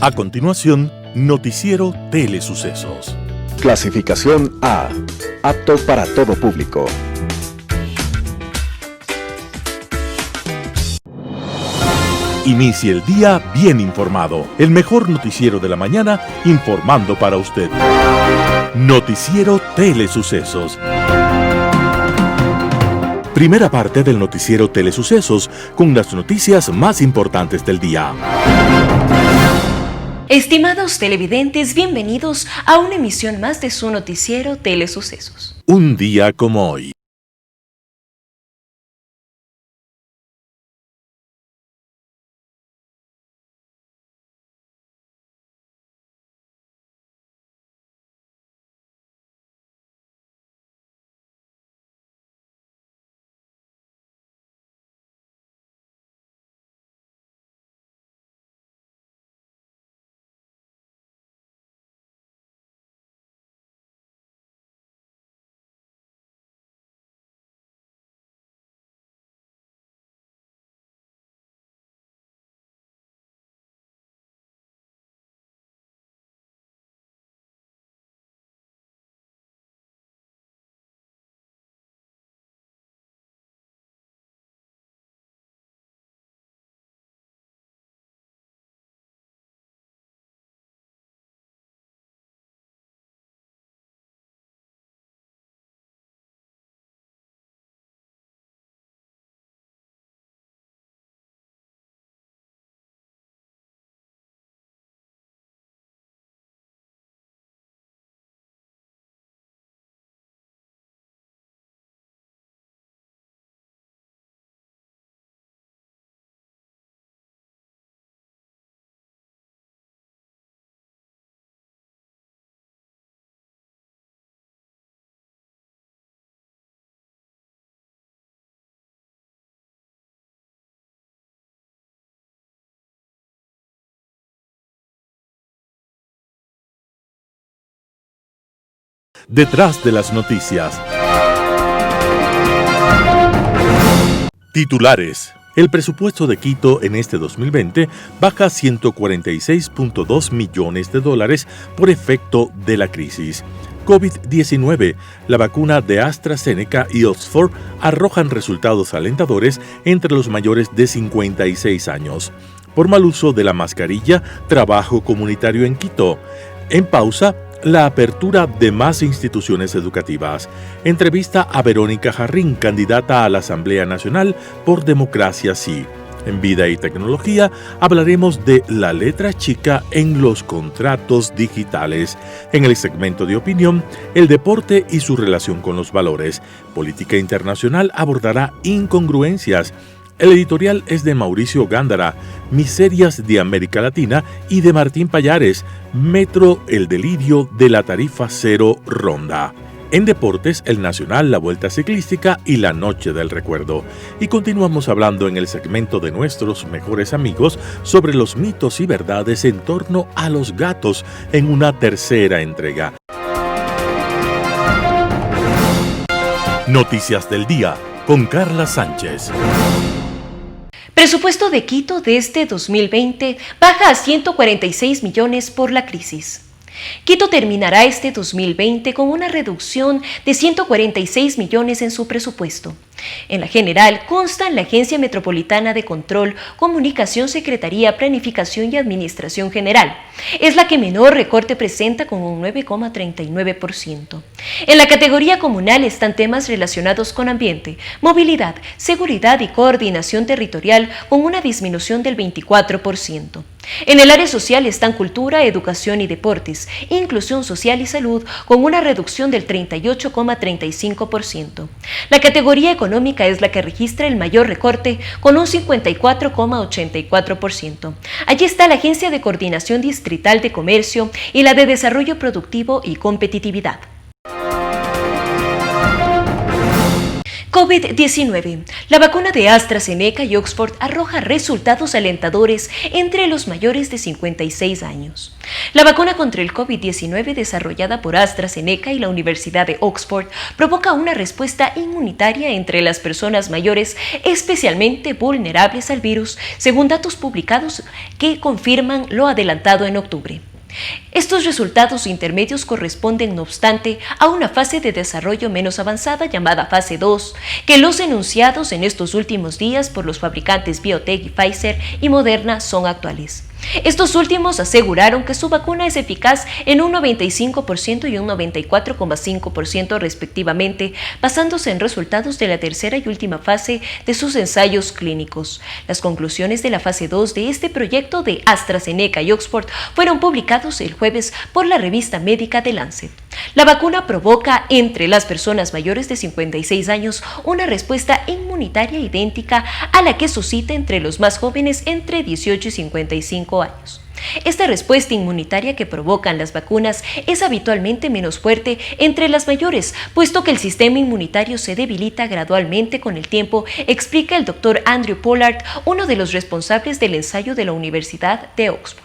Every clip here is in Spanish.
A continuación, Noticiero Telesucesos. Clasificación A. Apto para todo público. Inicie el día bien informado. El mejor noticiero de la mañana informando para usted. Noticiero Telesucesos. Primera parte del noticiero Telesucesos con las noticias más importantes del día. Estimados televidentes, bienvenidos a una emisión más de su noticiero Telesucesos. Un día como hoy. Detrás de las noticias. Titulares. El presupuesto de Quito en este 2020 baja $146.2 millones por efecto de la crisis. COVID-19. La vacuna de AstraZeneca y Oxford arrojan resultados alentadores entre los mayores de 56 años. Por mal uso de la mascarilla, trabajo comunitario en Quito. En pausa, la apertura de más instituciones educativas. Entrevista a Verónica Jarrín, candidata a la Asamblea Nacional por Democracia Sí. En Vida y Tecnología hablaremos de la letra chica en los contratos digitales. En el segmento de opinión, el deporte y su relación con los valores. Política Internacional abordará incongruencias. El editorial es de Mauricio Gándara, Miserias de América Latina, y de Martín Pallares, Metro, el delirio de la tarifa cero ronda. En deportes, el Nacional, la Vuelta Ciclística y la Noche del Recuerdo. Y continuamos hablando en el segmento de nuestros mejores amigos sobre los mitos y verdades en torno a los gatos en una tercera entrega. Noticias del día con Carla Sánchez. Presupuesto de Quito de este 2020 baja a 146 millones por la crisis. Quito terminará este 2020 con una reducción de 146 millones en su presupuesto. En la general consta en la Agencia Metropolitana de Control, Comunicación, Secretaría, Planificación y Administración General. Es la que menor recorte presenta con un 9,39%. En la categoría comunal están temas relacionados con ambiente, movilidad, seguridad y coordinación territorial con una disminución del 24%. En el área social están cultura, educación y deportes, inclusión social y salud con una reducción del 38,35%. La categoría económica es la que registra el mayor recorte con un 54,84%. Allí está la Agencia de Coordinación Distrital de Comercio y la de Desarrollo Productivo y Competitividad. COVID-19. La vacuna de AstraZeneca y Oxford arroja resultados alentadores entre los mayores de 56 años. La vacuna contra el COVID-19 desarrollada por AstraZeneca y la Universidad de Oxford provoca una respuesta inmunitaria entre las personas mayores especialmente vulnerables al virus, según datos publicados que confirman lo adelantado en octubre. Estos resultados intermedios corresponden, no obstante, a una fase de desarrollo menos avanzada llamada fase 2, que los enunciados en estos últimos días por los fabricantes BioNTech y Pfizer y Moderna son actuales. Estos últimos aseguraron que su vacuna es eficaz en un 95% y un 94,5% respectivamente, basándose en resultados de la tercera y última fase de sus ensayos clínicos. Las conclusiones de la fase 2 de este proyecto de AstraZeneca y Oxford fueron publicados el jueves por la revista médica The Lancet. La vacuna provoca entre las personas mayores de 56 años una respuesta inmunitaria idéntica a la que suscita entre los más jóvenes entre 18 y 55 años. Esta respuesta inmunitaria que provocan las vacunas es habitualmente menos fuerte entre las mayores, puesto que el sistema inmunitario se debilita gradualmente con el tiempo, explica el Dr. Andrew Pollard, uno de los responsables del ensayo de la Universidad de Oxford.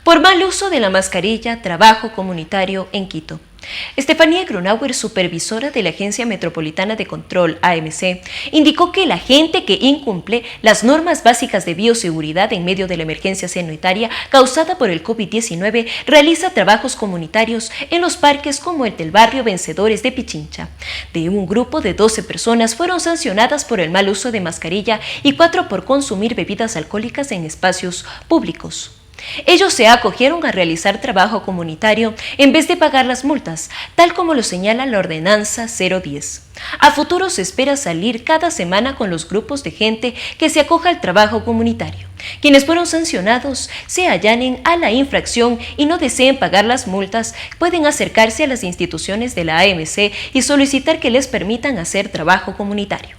Por mal uso de la mascarilla, trabajo comunitario en Quito. Estefanía Grunauer, supervisora de la Agencia Metropolitana de Control, AMC, indicó que la gente que incumple las normas básicas de bioseguridad en medio de la emergencia sanitaria causada por el COVID-19 realiza trabajos comunitarios en los parques como el del barrio Vencedores de Pichincha. De un grupo de 12 personas fueron sancionadas por el mal uso de mascarilla y 4 por consumir bebidas alcohólicas en espacios públicos. Ellos se acogieron a realizar trabajo comunitario en vez de pagar las multas, tal como lo señala la Ordenanza 010. A futuro se espera salir cada semana con los grupos de gente que se acoja al trabajo comunitario. Quienes fueron sancionados se allanen a la infracción y no deseen pagar las multas, pueden acercarse a las instituciones de la AMC y solicitar que les permitan hacer trabajo comunitario.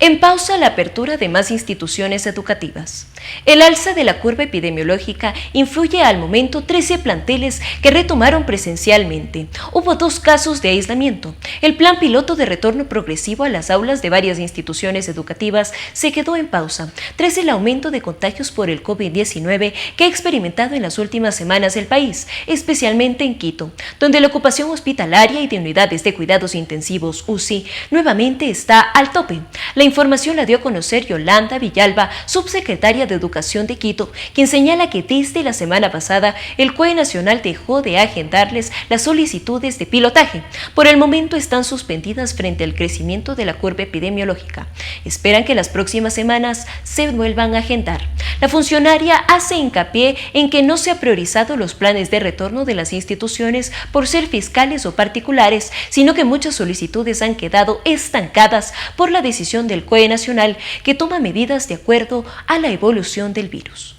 En pausa la apertura de más instituciones educativas. El alza de la curva epidemiológica influye al momento 13 planteles que retomaron presencialmente. Hubo 2 casos de aislamiento. El plan piloto de retorno progresivo a las aulas de varias instituciones educativas se quedó en pausa, tras el aumento de contagios por el COVID-19 que ha experimentado en las últimas semanas el país, especialmente en Quito, donde la ocupación hospitalaria y de unidades de cuidados intensivos UCI nuevamente está al tope. La información la dio a conocer Yolanda Villalba, subsecretaria de Educación de Quito, quien señala que desde la semana pasada el COE Nacional dejó de agendarles las solicitudes de pilotaje. Por el momento están suspendidas frente al crecimiento de la curva epidemiológica. Esperan que las próximas semanas se vuelvan a agendar. La funcionaria hace hincapié en que no se ha priorizado los planes de retorno de las instituciones por ser fiscales o particulares, sino que muchas solicitudes han quedado estancadas por la decisión del COE Nacional, que toma medidas de acuerdo a la evolución del virus.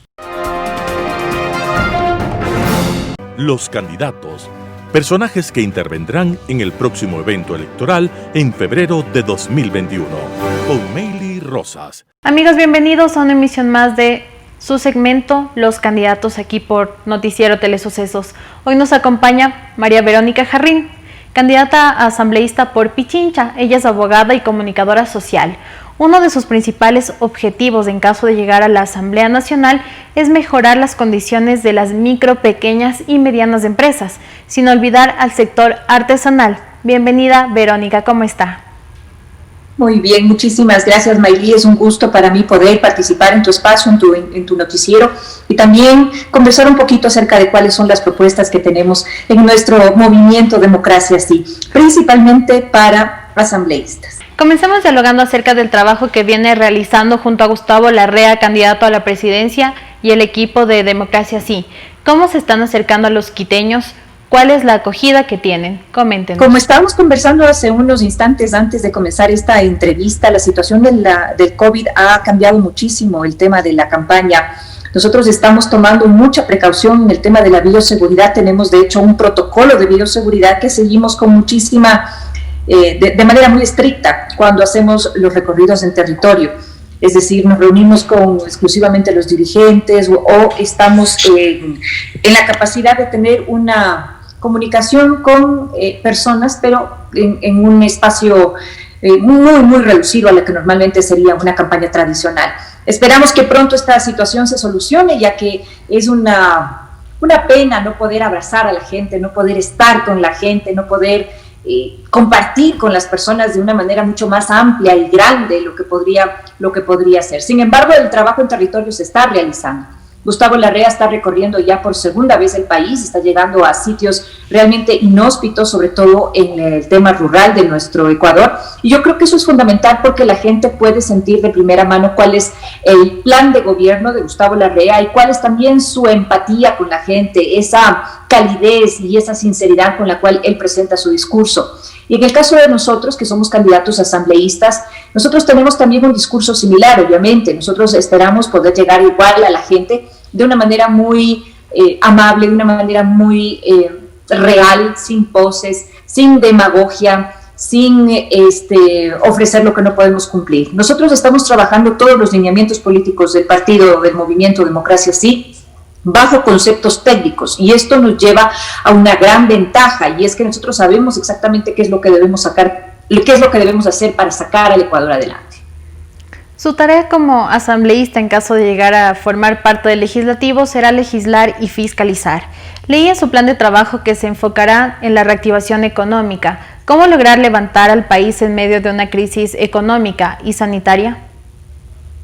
Los candidatos, personajes que intervendrán en el próximo evento electoral en febrero de 2021, con Meili Rosas. Amigos, bienvenidos a una emisión más de su segmento Los Candidatos, aquí por Noticiero Telesucesos. Hoy nos acompaña María Verónica Jarrín, candidata a asambleísta por Pichincha. Ella es abogada y comunicadora social. Uno de sus principales objetivos en caso de llegar a la Asamblea Nacional es mejorar las condiciones de las micro, pequeñas y medianas empresas, sin olvidar al sector artesanal. Bienvenida, Verónica, ¿cómo está? Muy bien, muchísimas gracias, Mayli. Es un gusto para mí poder participar en tu espacio, en tu noticiero, y también conversar un poquito acerca de cuáles son las propuestas que tenemos en nuestro movimiento Democracia Sí, principalmente para asambleístas. Comencemos dialogando acerca del trabajo que viene realizando junto a Gustavo Larrea, candidato a la presidencia, y el equipo de Democracia Sí. ¿Cómo se están acercando a los quiteños? ¿Cuál es la acogida que tienen? Coméntenos. Como estábamos conversando hace unos instantes antes de comenzar esta entrevista, la situación del COVID ha cambiado muchísimo el tema de la campaña. Nosotros estamos tomando mucha precaución en el tema de la bioseguridad. Tenemos, de hecho, un protocolo de bioseguridad que seguimos con muchísima, de manera muy estricta cuando hacemos los recorridos en territorio. es decir, nos reunimos con exclusivamente los dirigentes o estamos en la capacidad de tener una comunicación con personas, pero en un espacio muy reducido a lo que normalmente sería una campaña tradicional. Esperamos que pronto esta situación se solucione, ya que es una pena no poder abrazar a la gente, no poder estar con la gente, no poder compartir con las personas de una manera mucho más amplia y grande lo que podría ser. Sin embargo, el trabajo en territorio se está realizando. Gustavo Larrea está recorriendo ya por segunda vez el país, está llegando a sitios realmente inhóspitos, sobre todo en el tema rural de nuestro Ecuador. Y yo creo que eso es fundamental porque la gente puede sentir de primera mano cuál es el plan de gobierno de Gustavo Larrea y cuál es también su empatía con la gente, esa calidez y esa sinceridad con la cual él presenta su discurso. Y en el caso de nosotros, que somos candidatos asambleístas, nosotros tenemos también un discurso similar, obviamente. Nosotros esperamos poder llegar igual a la gente de una manera muy amable, de una manera muy real, sin poses, sin demagogia, sin ofrecer lo que no podemos cumplir. Nosotros estamos trabajando todos los lineamientos políticos del partido, del movimiento Democracia Sí, bajo conceptos técnicos, y esto nos lleva a una gran ventaja, y es que nosotros sabemos exactamente qué es lo que debemos hacer para sacar al Ecuador adelante. Su tarea como asambleísta, en caso de llegar a formar parte del legislativo, será legislar y fiscalizar. Leí en su plan de trabajo que se enfocará en la reactivación económica. ¿Cómo lograr levantar al país en medio de una crisis económica y sanitaria?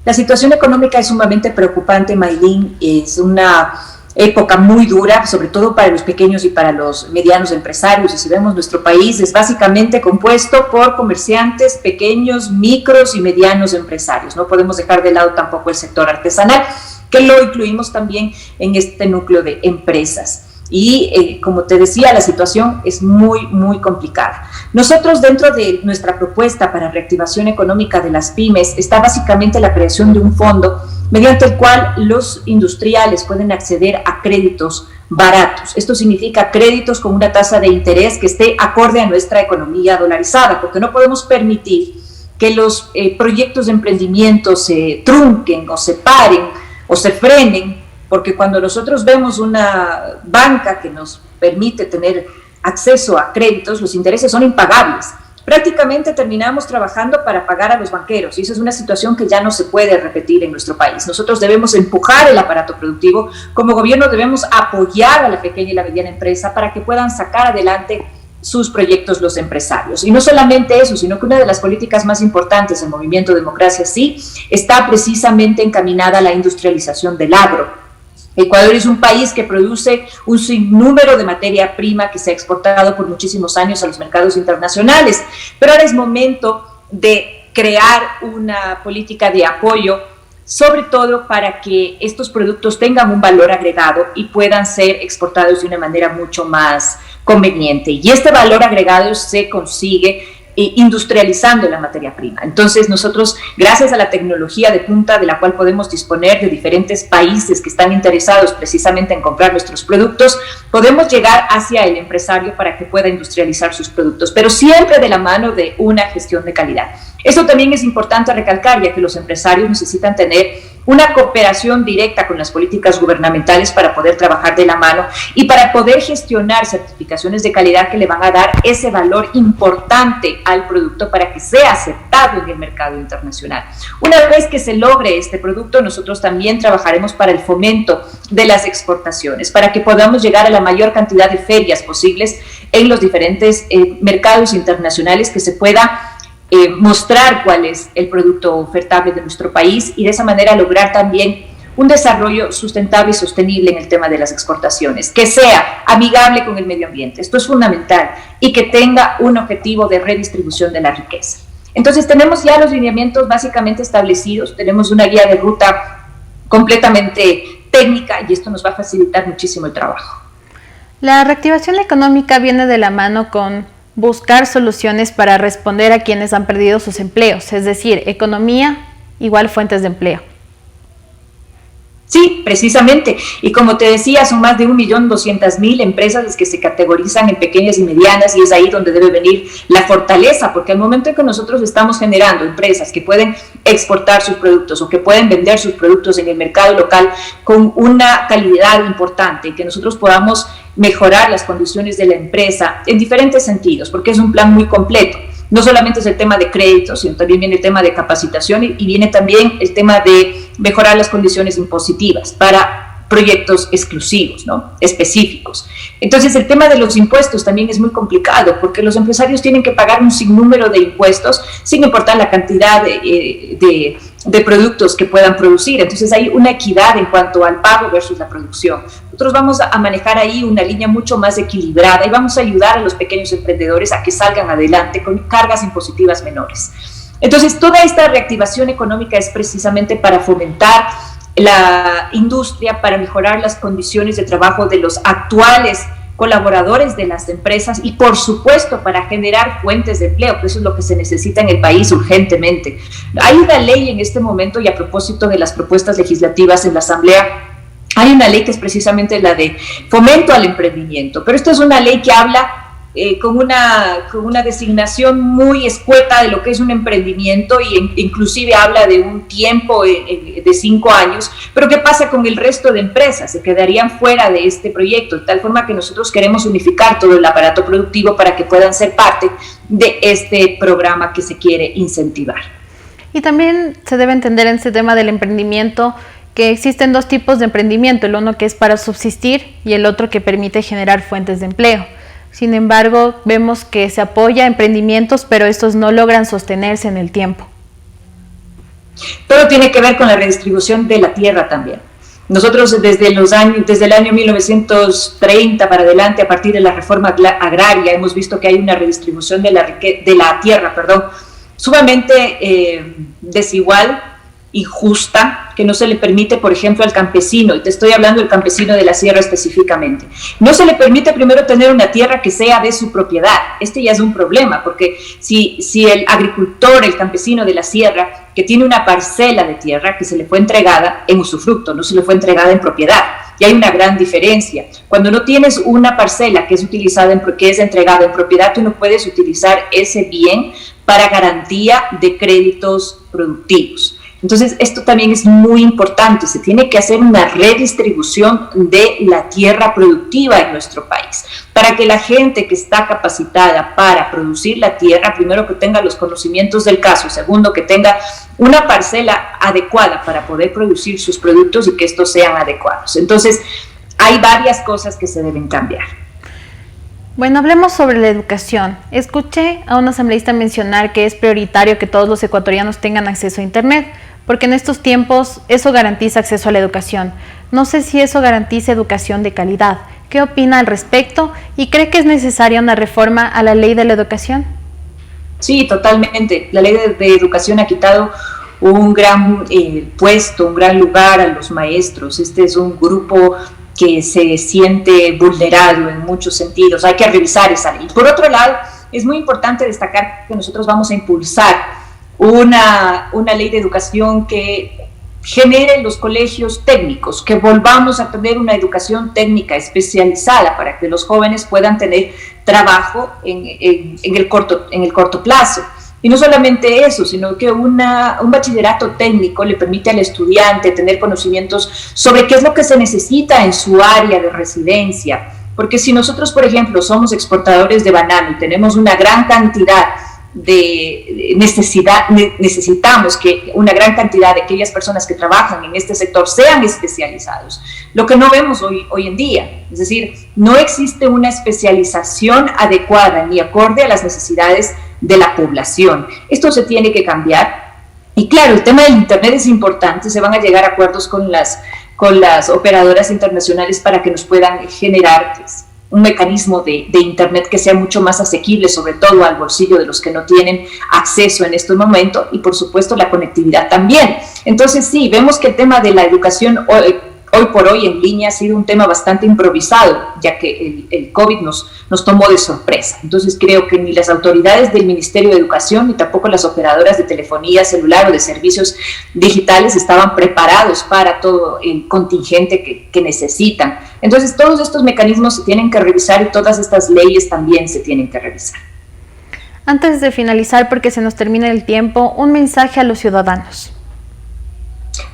La situación económica es sumamente preocupante, Maylin. Es una época muy dura, sobre todo para los pequeños y para los medianos empresarios. Y si vemos, nuestro país es básicamente compuesto por comerciantes pequeños, micros y medianos empresarios. No podemos dejar de lado tampoco el sector artesanal, que lo incluimos también en este núcleo de empresas. Y como te decía, la situación es muy complicada. Nosotros, dentro de nuestra propuesta para reactivación económica de las pymes, está básicamente la creación de un fondo mediante el cual los industriales pueden acceder a créditos baratos. Esto significa créditos con una tasa de interés que esté acorde a nuestra economía dolarizada, porque no podemos permitir que los proyectos de emprendimiento se trunquen o se paren o se frenen, porque cuando nosotros vemos una banca que nos permite tener acceso a créditos, los intereses son impagables. Prácticamente terminamos trabajando para pagar a los banqueros, y esa es una situación que ya no se puede repetir en nuestro país. Nosotros debemos empujar el aparato productivo, como gobierno debemos apoyar a la pequeña y la mediana empresa para que puedan sacar adelante sus proyectos los empresarios. Y no solamente eso, sino que una de las políticas más importantes del movimiento Democracia Sí está precisamente encaminada a la industrialización del agro. Ecuador es un país que produce un sinnúmero de materia prima que se ha exportado por muchísimos años a los mercados internacionales, pero ahora es momento de crear una política de apoyo, sobre todo para que estos productos tengan un valor agregado y puedan ser exportados de una manera mucho más conveniente. Y este valor agregado se consigue industrializando la materia prima. Entonces nosotros, gracias a la tecnología de punta de la cual podemos disponer de diferentes países que están interesados precisamente en comprar nuestros productos, podemos llegar hacia el empresario para que pueda industrializar sus productos, pero siempre de la mano de una gestión de calidad. Eso también es importante recalcar, ya que los empresarios necesitan tener una cooperación directa con las políticas gubernamentales para poder trabajar de la mano y para poder gestionar certificaciones de calidad que le van a dar ese valor importante al producto para que sea aceptado en el mercado internacional. Una vez que se logre este producto, nosotros también trabajaremos para el fomento de las exportaciones, para que podamos llegar a la mayor cantidad de ferias posibles en los diferentes mercados internacionales, que se pueda mostrar cuál es el producto ofertable de nuestro país y de esa manera lograr también un desarrollo sustentable y sostenible en el tema de las exportaciones, que sea amigable con el medio ambiente. Esto es fundamental, y que tenga un objetivo de redistribución de la riqueza. Entonces tenemos ya los lineamientos básicamente establecidos, tenemos una guía de ruta completamente técnica y esto nos va a facilitar muchísimo el trabajo. La reactivación económica viene de la mano con buscar soluciones para responder a quienes han perdido sus empleos, es decir, economía igual fuentes de empleo. Sí, precisamente. Y como te decía, son más de 1.200.000 empresas las que se categorizan en pequeñas y medianas, y es ahí donde debe venir la fortaleza, porque al momento en que nosotros estamos generando empresas que pueden exportar sus productos o que pueden vender sus productos en el mercado local con una calidad importante, y que nosotros podamos mejorar las condiciones de la empresa en diferentes sentidos, porque es un plan muy completo. No solamente es el tema de créditos, sino también viene el tema de capacitación y viene también el tema de mejorar las condiciones impositivas para proyectos exclusivos, ¿no? Específicos. Entonces, el tema de los impuestos también es muy complicado, porque los empresarios tienen que pagar un sinnúmero de impuestos sin importar la cantidad de productos que puedan producir. Entonces, hay una equidad en cuanto al pago versus la producción. Nosotros vamos a manejar ahí una línea mucho más equilibrada y vamos a ayudar a los pequeños emprendedores a que salgan adelante con cargas impositivas menores. Entonces, toda esta reactivación económica es precisamente para fomentar la industria, para mejorar las condiciones de trabajo de los actuales colaboradores de las empresas y, por supuesto, para generar fuentes de empleo, que eso es lo que se necesita en el país urgentemente. Hay una ley en este momento, y a propósito de las propuestas legislativas en la Asamblea, hay una ley que es precisamente la de fomento al emprendimiento, pero esta es una ley que habla con una designación muy escueta de lo que es un emprendimiento, y inclusive habla de un tiempo de 5 años, pero ¿qué pasa con el resto de empresas? Se quedarían fuera de este proyecto, de tal forma que nosotros queremos unificar todo el aparato productivo para que puedan ser parte de este programa que se quiere incentivar. Y también se debe entender en este tema del emprendimiento que existen 2 tipos de emprendimiento, el uno que es para subsistir y el otro que permite generar fuentes de empleo. Sin embargo, vemos que se apoya emprendimientos, pero estos no logran sostenerse en el tiempo. Todo tiene que ver con la redistribución de la tierra también. Nosotros desde el año 1930 para adelante, a partir de la reforma agraria, hemos visto que hay una redistribución de la tierra, sumamente desigual, injusta, que no se le permite, por ejemplo, al campesino, y te estoy hablando del campesino de la sierra específicamente, no se le permite primero tener una tierra que sea de su propiedad. Este ya es un problema, porque si el agricultor, el campesino de la sierra, que tiene una parcela de tierra que se le fue entregada en usufructo, no se le fue entregada en propiedad, y hay una gran diferencia. Cuando no tienes una parcela que es entregada en propiedad, tú no puedes utilizar ese bien para garantía de créditos productivos. Entonces, esto también es muy importante. Se tiene que hacer una redistribución de la tierra productiva en nuestro país, para que la gente que está capacitada para producir la tierra, primero, que tenga los conocimientos del caso, segundo, que tenga una parcela adecuada para poder producir sus productos y que estos sean adecuados. Entonces, hay varias cosas que se deben cambiar. Bueno, hablemos sobre la educación. Escuché a un asambleísta mencionar que es prioritario que todos los ecuatorianos tengan acceso a Internet, porque en estos tiempos eso garantiza acceso a la educación. No sé si eso garantiza educación de calidad. ¿Qué opina al respecto? ¿Y cree que es necesaria una reforma a la ley de la educación? Sí, totalmente. La ley de educación ha quitado un gran puesto, un gran lugar a los maestros. Este es un grupo que se siente vulnerado en muchos sentidos. Hay que revisar esa ley. Por otro lado, es muy importante destacar que nosotros vamos a impulsar una ley de educación que genere los colegios técnicos, que volvamos a tener una educación técnica especializada para que los jóvenes puedan tener trabajo en el corto plazo. Y no solamente eso, sino que un bachillerato técnico le permite al estudiante tener conocimientos sobre qué es lo que se necesita en su área de residencia. Porque si nosotros, por ejemplo, somos exportadores de banano y tenemos una gran cantidad necesitamos que una gran cantidad de aquellas personas que trabajan en este sector sean especializados, lo que no vemos hoy en día. Es decir, no existe una especialización adecuada ni acorde a las necesidades de la población. Esto se tiene que cambiar. Y claro, el tema del Internet es importante. Se van a llegar a acuerdos con las operadoras internacionales para que nos puedan generar un mecanismo de Internet que sea mucho más asequible, sobre todo al bolsillo de los que no tienen acceso en estos momentos, y por supuesto la conectividad también. Entonces sí, vemos que el tema de la educación hoy por hoy en línea ha sido un tema bastante improvisado, ya que el COVID nos tomó de sorpresa. Entonces creo que ni las autoridades del Ministerio de Educación ni tampoco las operadoras de telefonía celular o de servicios digitales estaban preparados para todo el contingente que necesitan. Entonces todos estos mecanismos se tienen que revisar y todas estas leyes también se tienen que revisar. Antes de finalizar, porque se nos termina el tiempo, un mensaje a los ciudadanos.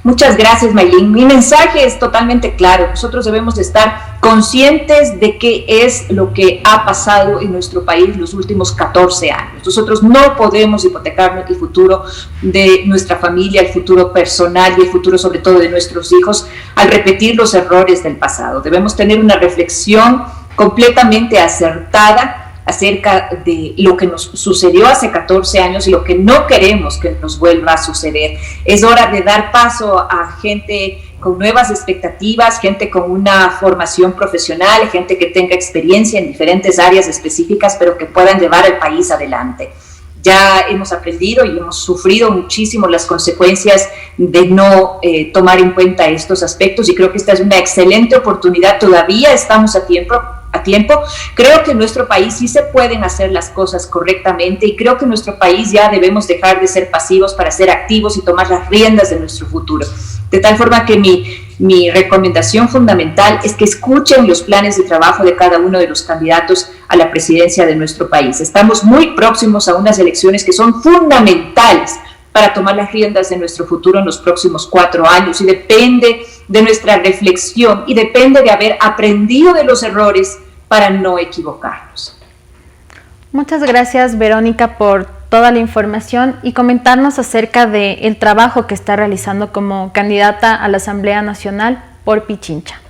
Muchas gracias, Maylin. Mi mensaje es totalmente claro. Nosotros debemos de estar conscientes de qué es lo que ha pasado en nuestro país los últimos 14 años. Nosotros no podemos hipotecar el futuro de nuestra familia, el futuro personal y el futuro sobre todo de nuestros hijos al repetir los errores del pasado. Debemos tener una reflexión completamente acertada acerca de lo que nos sucedió hace 14 años y lo que no queremos que nos vuelva a suceder. Es hora de dar paso a gente con nuevas expectativas, gente con una formación profesional, gente que tenga experiencia en diferentes áreas específicas, pero que puedan llevar al país adelante. Ya hemos aprendido y hemos sufrido muchísimo las consecuencias de no tomar en cuenta estos aspectos y creo que esta es una excelente oportunidad. Todavía estamos a tiempo. Creo que en nuestro país sí se pueden hacer las cosas correctamente y creo que en nuestro país ya debemos dejar de ser pasivos para ser activos y tomar las riendas de nuestro futuro. De tal forma que mi recomendación fundamental es que escuchen los planes de trabajo de cada uno de los candidatos a la presidencia de nuestro país. Estamos muy próximos a unas elecciones que son fundamentales para tomar las riendas de nuestro futuro en los próximos 4 años y depende de nuestra reflexión y depende de haber aprendido de los errores para no equivocarnos. Muchas gracias, Verónica, por toda la información y comentarnos acerca del trabajo que está realizando como candidata a la Asamblea Nacional por Pichincha.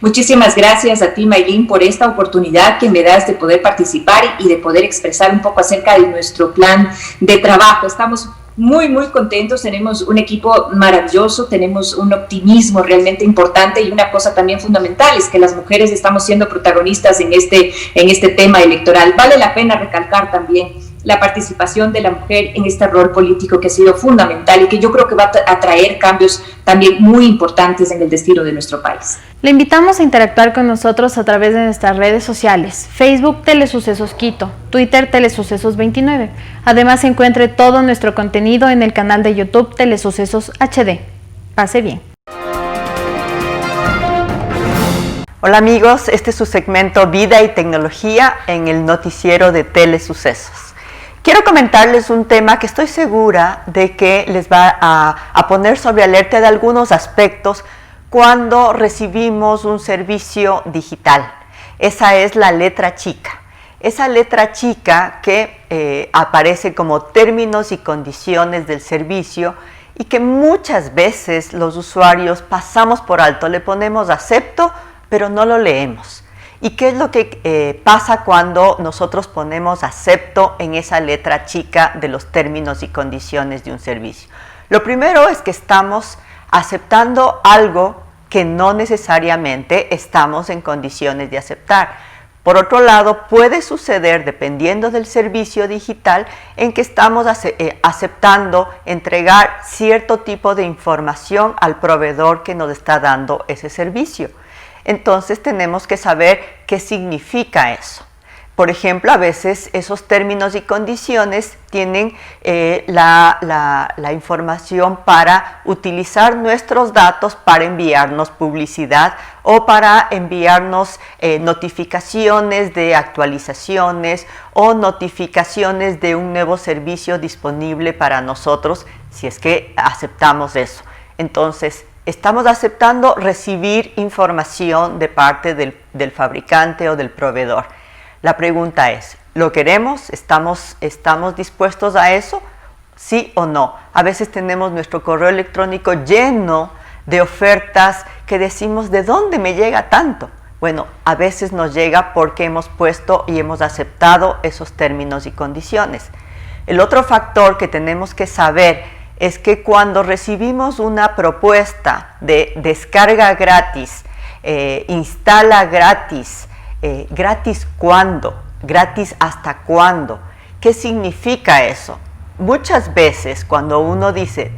Muchísimas gracias a ti, Maylin, por esta oportunidad que me das de poder participar y de poder expresar un poco acerca de nuestro plan de trabajo. Estamos muy, muy contentos, tenemos un equipo maravilloso, tenemos un optimismo realmente importante y una cosa también fundamental es que las mujeres estamos siendo protagonistas en este tema electoral. Vale la pena recalcar también la participación de la mujer en este rol político que ha sido fundamental y que yo creo que va a traer cambios también muy importantes en el destino de nuestro país. Le invitamos a interactuar con nosotros a través de nuestras redes sociales, Facebook Telesucesos Quito, Twitter Telesucesos 29. Además encuentre todo nuestro contenido en el canal de YouTube Telesucesos HD. Pase bien. Hola amigos, este es su segmento Vida y Tecnología en el noticiero de Telesucesos. Quiero comentarles un tema que estoy segura de que les va a poner sobre alerta de algunos aspectos cuando recibimos un servicio digital. Esa es la letra chica. Esa letra chica que aparece como términos y condiciones del servicio y que muchas veces los usuarios pasamos por alto, le ponemos acepto, pero no lo leemos. ¿Y qué es lo que pasa cuando nosotros ponemos acepto en esa letra chica de los términos y condiciones de un servicio? Lo primero es que estamos aceptando algo que no necesariamente estamos en condiciones de aceptar. Por otro lado, puede suceder, dependiendo del servicio digital, en que estamos aceptando entregar cierto tipo de información al proveedor que nos está dando ese servicio. Entonces tenemos que saber qué significa eso. Por ejemplo, a veces esos términos y condiciones tienen la información para utilizar nuestros datos para enviarnos publicidad o para enviarnos notificaciones de actualizaciones o notificaciones de un nuevo servicio disponible para nosotros si es que aceptamos eso. Entonces, estamos aceptando recibir información de parte del fabricante o del proveedor. La pregunta es, ¿lo queremos? ¿Estamos dispuestos a eso? ¿Sí o no? A veces tenemos nuestro correo electrónico lleno de ofertas que decimos, ¿de dónde me llega tanto? Bueno, a veces nos llega porque hemos puesto y hemos aceptado esos términos y condiciones. El otro factor que tenemos que saber es que cuando recibimos una propuesta de descarga gratis, instala gratis, ¿gratis cuándo? ¿Gratis hasta cuándo? ¿Qué significa eso? muchas veces cuando uno dice,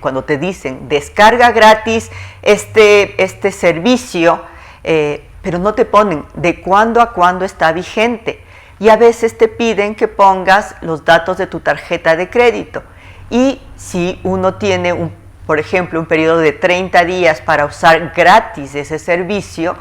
cuando te dicen descarga gratis este servicio, pero no te ponen de cuándo a cuándo está vigente. Y a veces te piden que pongas los datos de tu tarjeta de crédito. Y si uno tiene, por ejemplo, un periodo de 30 días para usar gratis ese servicio,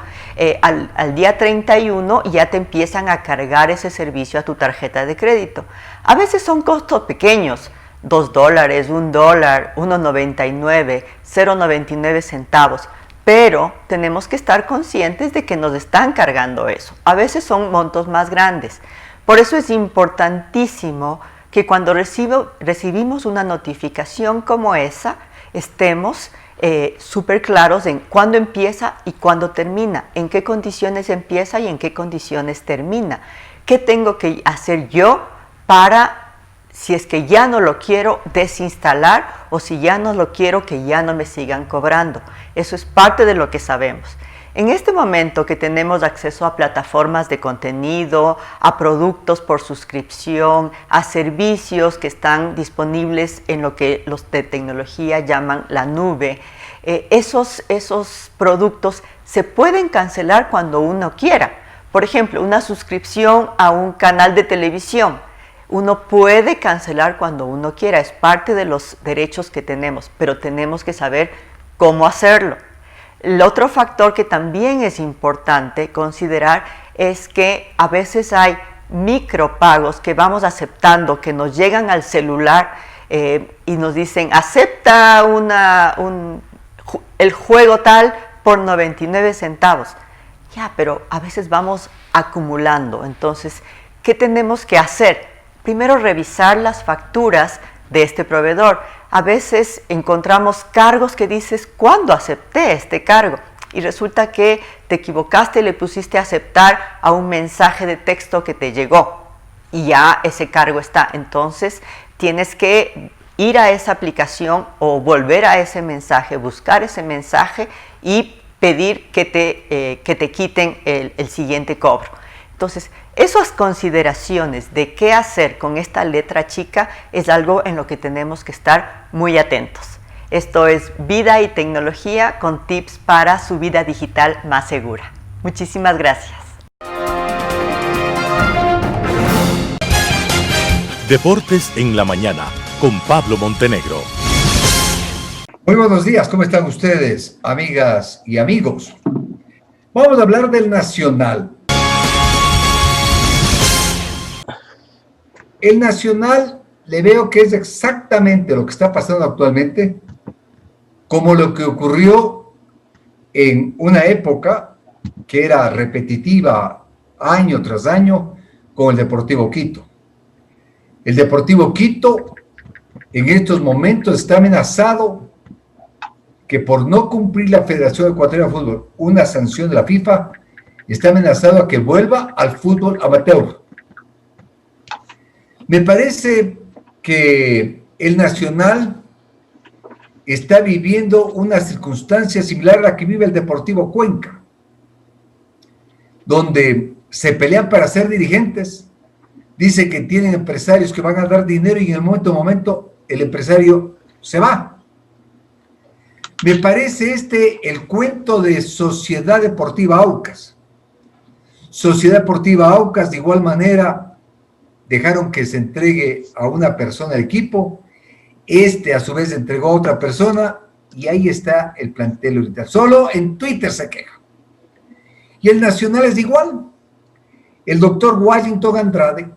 al día 31 ya te empiezan a cargar ese servicio a tu tarjeta de crédito. A veces son costos pequeños, $2, $1, 1.99, 0.99 centavos, pero tenemos que estar conscientes de que nos están cargando eso. A veces son montos más grandes. Por eso es importantísimo que cuando recibimos una notificación como esa, estemos súper claros en cuándo empieza y cuándo termina, en qué condiciones empieza y en qué condiciones termina. ¿Qué tengo que hacer yo para, si es que ya no lo quiero, desinstalar, o si ya no lo quiero, que ya no me sigan cobrando? Eso es parte de lo que sabemos. En este momento que tenemos acceso a plataformas de contenido, a productos por suscripción, a servicios que están disponibles en lo que los de tecnología llaman la nube, esos productos se pueden cancelar cuando uno quiera. Por ejemplo, una suscripción a un canal de televisión, uno puede cancelar cuando uno quiera, es parte de los derechos que tenemos, pero tenemos que saber cómo hacerlo. El otro factor que también es importante considerar es que a veces hay micropagos que vamos aceptando, que nos llegan al celular y nos dicen, acepta el juego tal por 99 centavos. Ya, pero a veces vamos acumulando. Entonces, ¿qué tenemos que hacer? Primero, revisar las facturas de este proveedor. A veces encontramos cargos que dices, ¿cuándo acepté este cargo? Y resulta que te equivocaste y le pusiste a aceptar a un mensaje de texto que te llegó y ya ese cargo está. Entonces tienes que ir a esa aplicación o volver a ese mensaje, buscar ese mensaje y pedir que te quiten el siguiente cobro. Entonces, esas consideraciones de qué hacer con esta letra chica es algo en lo que tenemos que estar muy atentos. Esto es Vida y Tecnología con tips para su vida digital más segura. Muchísimas gracias. Deportes en la mañana con Pablo Montenegro. Muy buenos días, ¿cómo están ustedes, amigas y amigos? Vamos a hablar del Nacional. El Nacional le veo que es exactamente lo que está pasando actualmente, como lo que ocurrió en una época que era repetitiva año tras año con el Deportivo Quito. El Deportivo Quito en estos momentos está amenazado que por no cumplir la Federación Ecuatoriana de Fútbol una sanción de la FIFA, está amenazado a que vuelva al fútbol amateur. Me parece que el Nacional está viviendo una circunstancia similar a la que vive el Deportivo Cuenca, donde se pelean para ser dirigentes, dicen que tienen empresarios que van a dar dinero y en el momento el empresario se va. Me parece el cuento de Sociedad Deportiva Aucas. Sociedad Deportiva Aucas, de igual manera, dejaron que se entregue a una persona el equipo, a su vez entregó a otra persona, y ahí está el plantel ahorita. Solo en Twitter se queja. Y el Nacional es igual. El doctor Washington Andrade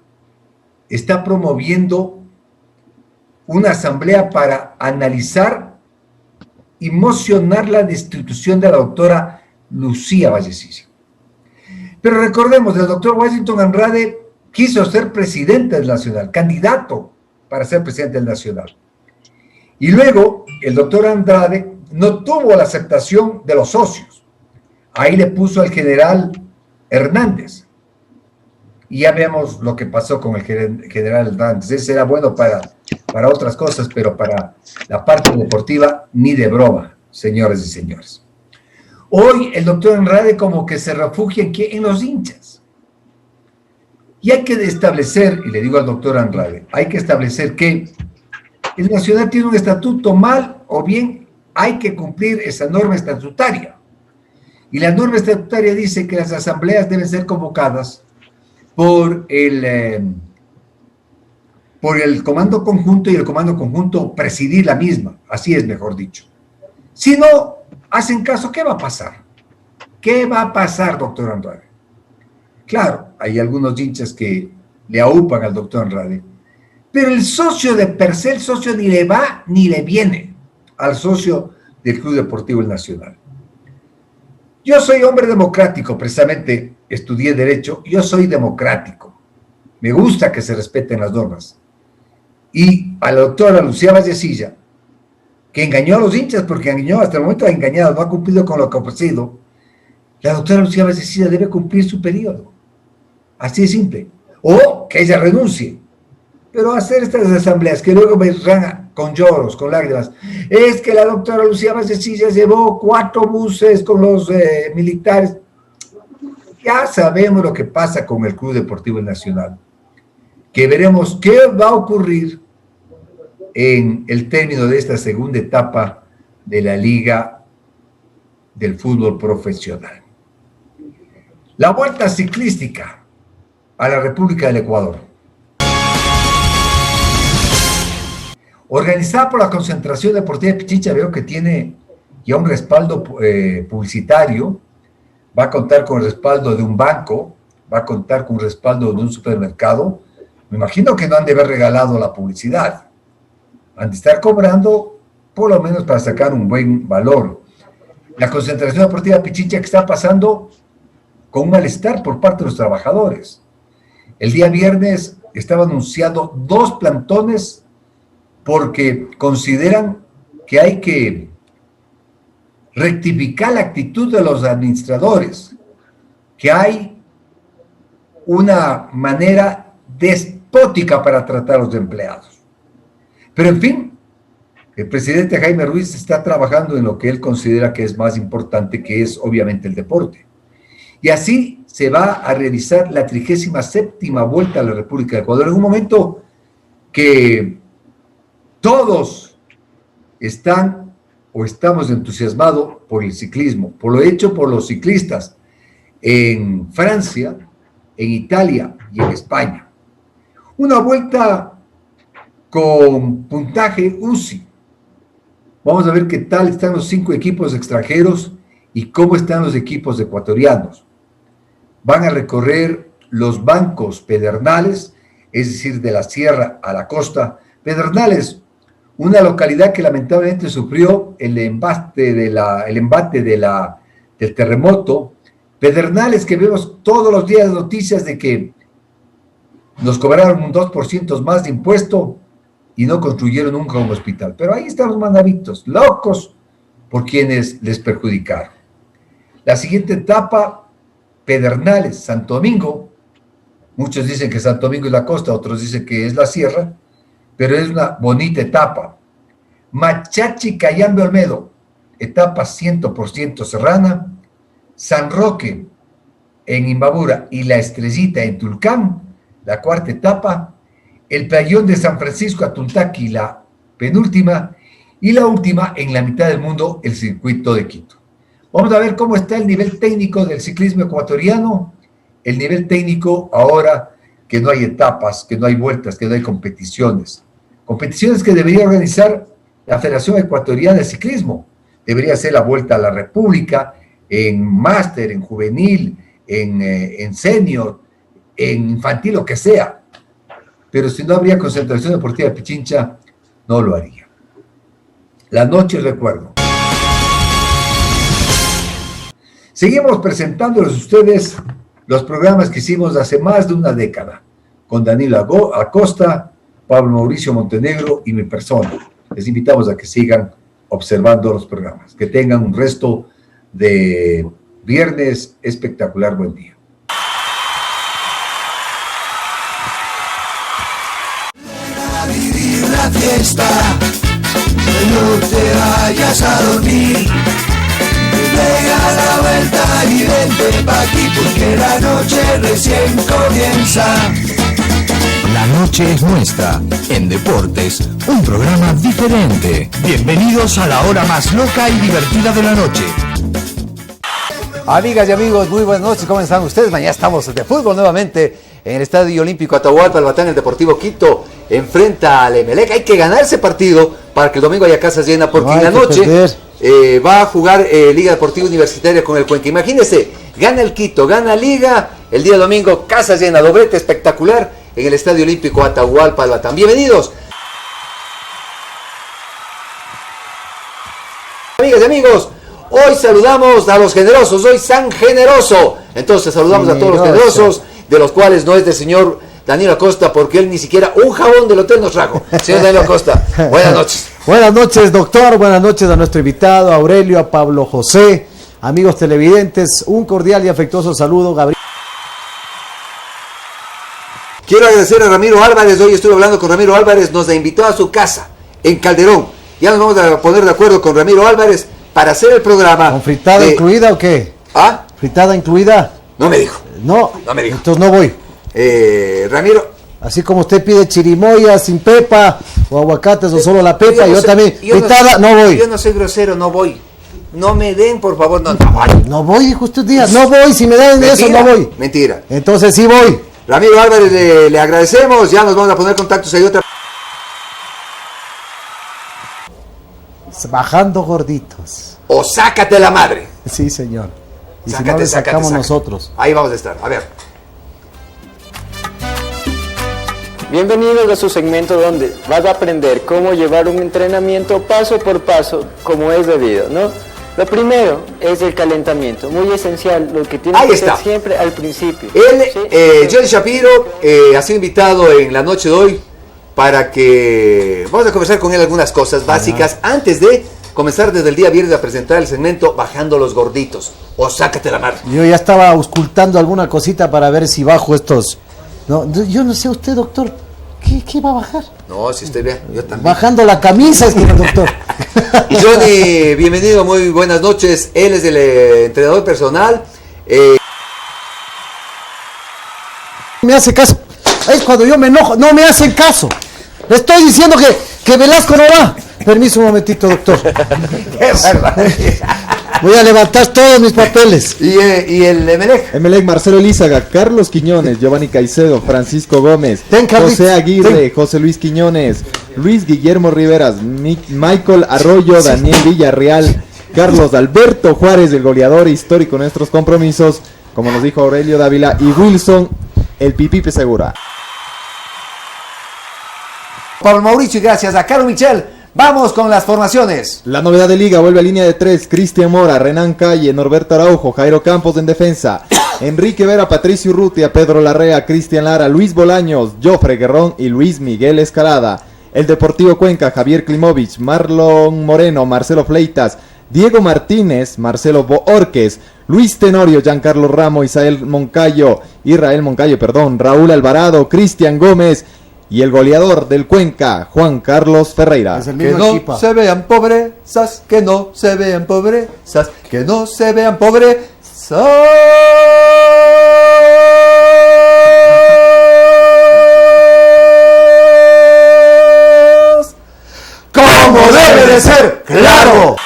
está promoviendo una asamblea para analizar y mocionar la destitución de la doctora Lucía Vallecillo. Pero recordemos, el doctor Washington Andrade quiso ser presidente del Nacional, candidato para ser presidente del Nacional. Y luego el doctor Andrade no tuvo la aceptación de los socios. Ahí le puso al general Hernández. Y ya vemos lo que pasó con el general Hernández. Ese era bueno para otras cosas, pero para la parte deportiva ni de broma, señores y señores. Hoy el doctor Andrade como que se refugia en los hinchas. Y hay que establecer, y le digo al doctor Andrade, hay que establecer que el Nacional tiene un estatuto mal o bien hay que cumplir esa norma estatutaria. Y la norma estatutaria dice que las asambleas deben ser convocadas por el comando conjunto y el comando conjunto presidir la misma, así es mejor dicho. Si no hacen caso, ¿qué va a pasar? ¿Qué va a pasar, doctor Andrade? Claro, hay algunos hinchas que le aupan al doctor Andrade, pero el socio de per se, el socio ni le va ni le viene al socio del Club Deportivo El Nacional. Yo soy hombre democrático, precisamente estudié Derecho, yo soy democrático. Me gusta que se respeten las normas. Y a la doctora Lucía Vallecilla, que engañó a los hinchas, porque engañó, hasta el momento ha engañado, no ha cumplido con lo que ha ofrecido, la doctora Lucía Vallecilla debe cumplir su periodo. Así de simple. O que ella renuncie. Pero hacer estas asambleas que luego me van con lloros, con lágrimas, es que la doctora Lucía Vallecilla llevó 4 buses con los militares. Ya sabemos lo que pasa con el Club Deportivo Nacional, que veremos qué va a ocurrir en el término de esta segunda etapa de la Liga del Fútbol Profesional. La Vuelta Ciclística a la República del Ecuador, organizada por la Concentración Deportiva de Pichincha, veo que tiene ya un respaldo publicitario, va a contar con el respaldo de un banco, va a contar con el respaldo de un supermercado. Me imagino que no han de haber regalado la publicidad, han de estar cobrando por lo menos para sacar un buen valor. La Concentración Deportiva de Pichincha, que está pasando con un malestar por parte de los trabajadores. El día viernes estaba anunciado 2 plantones porque consideran que hay que rectificar la actitud de los administradores, que hay una manera despótica para tratar a los empleados. Pero en fin, el presidente Jaime Ruiz está trabajando en lo que él considera que es más importante, que es obviamente el deporte. Y así se va a realizar la 37ª Vuelta a la República de Ecuador, en un momento que todos están o estamos entusiasmados por el ciclismo, por lo hecho por los ciclistas en Francia, en Italia y en España. Una vuelta con puntaje UCI. Vamos a ver qué tal están los 5 equipos extranjeros y cómo están los equipos ecuatorianos. Van a recorrer los bancos Pedernales, es decir, de la sierra a la costa. Pedernales, una localidad que lamentablemente sufrió el embate del terremoto. Pedernales, que vemos todos los días noticias de que nos cobraron un 2% más de impuesto y no construyeron nunca un hospital. Pero ahí están los manavitos, locos por quienes les perjudicaron. La siguiente etapa, Pedernales, Santo Domingo. Muchos dicen que Santo Domingo es la costa, otros dicen que es la sierra, pero es una bonita etapa. Machachi, Cayambe, Olmedo, etapa 100% serrana. San Roque en Imbabura y La Estrellita en Tulcán, la 4ª etapa. El Playón de San Francisco, Atuntaqui, la penúltima. Y la última, en la mitad del mundo, el circuito de Quito. Vamos a ver cómo está el nivel técnico del ciclismo ecuatoriano. El nivel técnico ahora que no hay etapas, que no hay vueltas, que no hay competiciones. Competiciones que debería organizar la Federación Ecuatoriana de Ciclismo. Debería ser la Vuelta a la República, en máster, en juvenil, en senior, en infantil, lo que sea. Pero si no habría Concentración Deportiva de Pichincha, no lo haría. La noche recuerdo. Seguimos presentándoles a ustedes los programas que hicimos hace más de una década, con Danilo Acosta, Pablo Mauricio Montenegro y mi persona. Les invitamos a que sigan observando los programas. Que tengan un resto de viernes espectacular. Buen día. A vivir la fiesta, no te vayas a dormir. Pega la vuelta y vente pa' aquí porque la noche recién comienza. La noche es nuestra. En Deportes, un programa diferente. Bienvenidos a la hora más loca y divertida de la noche. Amigas y amigos, muy buenas noches. ¿Cómo están ustedes? Mañana estamos de fútbol nuevamente en el Estadio Olímpico Atahualpa. El Batán, el Deportivo Quito, enfrenta al Emelec. Hay que ganar ese partido para que el domingo haya casa llena, porque en la noche va a jugar Liga Deportiva Universitaria con el Cuenca. Imagínense, gana el Quito, gana Liga, el día domingo casa llena, doblete espectacular en el Estadio Olímpico Atahualpa. El Batán. Bienvenidos. Amigas y amigos, hoy saludamos a los generosos, hoy San Generoso. Entonces saludamos a todos los generosos, de los cuales no es del señor Daniel Acosta, porque él ni siquiera un jabón del hotel nos trajo. Señor Daniel Acosta, buenas noches. Buenas noches, doctor, buenas noches a nuestro invitado, a Aurelio, a Pablo José, amigos televidentes, un cordial y afectuoso saludo, Gabriel. Quiero agradecer a Ramiro Álvarez. Hoy estuve hablando con Ramiro Álvarez, nos la invitó a su casa en Calderón. Ya nos vamos a poner de acuerdo con Ramiro Álvarez para hacer el programa. ¿Con fritada incluida o qué? ¿Ah? ¿Fritada incluida? No me dijo. No me dijo. Entonces no voy. Ramiro. Así como usted pide chirimoya sin pepa o aguacates o solo la pepa, yo también. Fritada, no voy. Yo no soy grosero, no voy. No me den, por favor, no voy. No voy, dijo usted día. No voy, si me dan eso, no voy. Mentira. Entonces sí voy. Ramiro Álvarez, le agradecemos. Ya nos vamos a poner contactos. Hay otra. Bajando gorditos. O sácate la madre. Sí, señor. Y sácate, si no le sacamos nosotros. Ahí vamos a estar. A ver. Bienvenidos a su segmento donde vas a aprender cómo llevar un entrenamiento paso por paso como es debido, ¿no? Lo primero es el calentamiento, muy esencial, lo que tienes que hacer siempre al principio. Johnny Shapiro ha sido invitado en la noche de hoy para que vamos a conversar con él algunas cosas básicas antes de comenzar desde el día viernes a presentar el segmento Bajando los Gorditos o Sácate la Madre. Yo ya estaba auscultando alguna cosita para ver si bajo estos. No, yo no sé usted, doctor, ¿qué va a bajar? No, si usted ve, yo también. Bajando la camisa, es que el doctor. Y Johnny, bienvenido, muy buenas noches. Él es el entrenador personal. Me hace caso. Es cuando yo me enojo, no me hacen caso. Le estoy diciendo que Velasco no va. Permiso un momentito, doctor. Qué barbaridad. Voy a levantar todos mis papeles. ¿Y el Emelec? Emelec, Marcelo Lízaga, Carlos Quiñones, Giovanni Caicedo, Francisco Gómez, José Aguirre, José Luis Quiñones, Luis Guillermo Riveras, Michael Arroyo, Daniel Villarreal, Carlos Alberto Juárez, el goleador histórico en nuestros compromisos, como nos dijo Aurelio Dávila, y Wilson, el Pipipe Segura. Pablo Mauricio, y gracias a Caro Michel. Vamos con las formaciones. La novedad de liga vuelve a línea de 3. Cristian Mora, Renan Calle, Norberto Araujo, Jairo Campos en defensa. Enrique Vera, Patricio Urrutia, Pedro Larrea, Cristian Lara, Luis Bolaños, Jofre Guerrón y Luis Miguel Escalada. El Deportivo Cuenca, Javier Klimovich, Marlon Moreno, Marcelo Fleitas, Diego Martínez, Marcelo Boorques, Luis Tenorio, Giancarlo Ramos, Israel Moncayo, Raúl Alvarado, Cristian Gómez y el goleador del Cuenca, Juan Carlos Ferreira. Que no se vean pobrezas, que no se vean pobrezas, que no se vean pobrezas. ¡Como debe de ser! ¡Claro!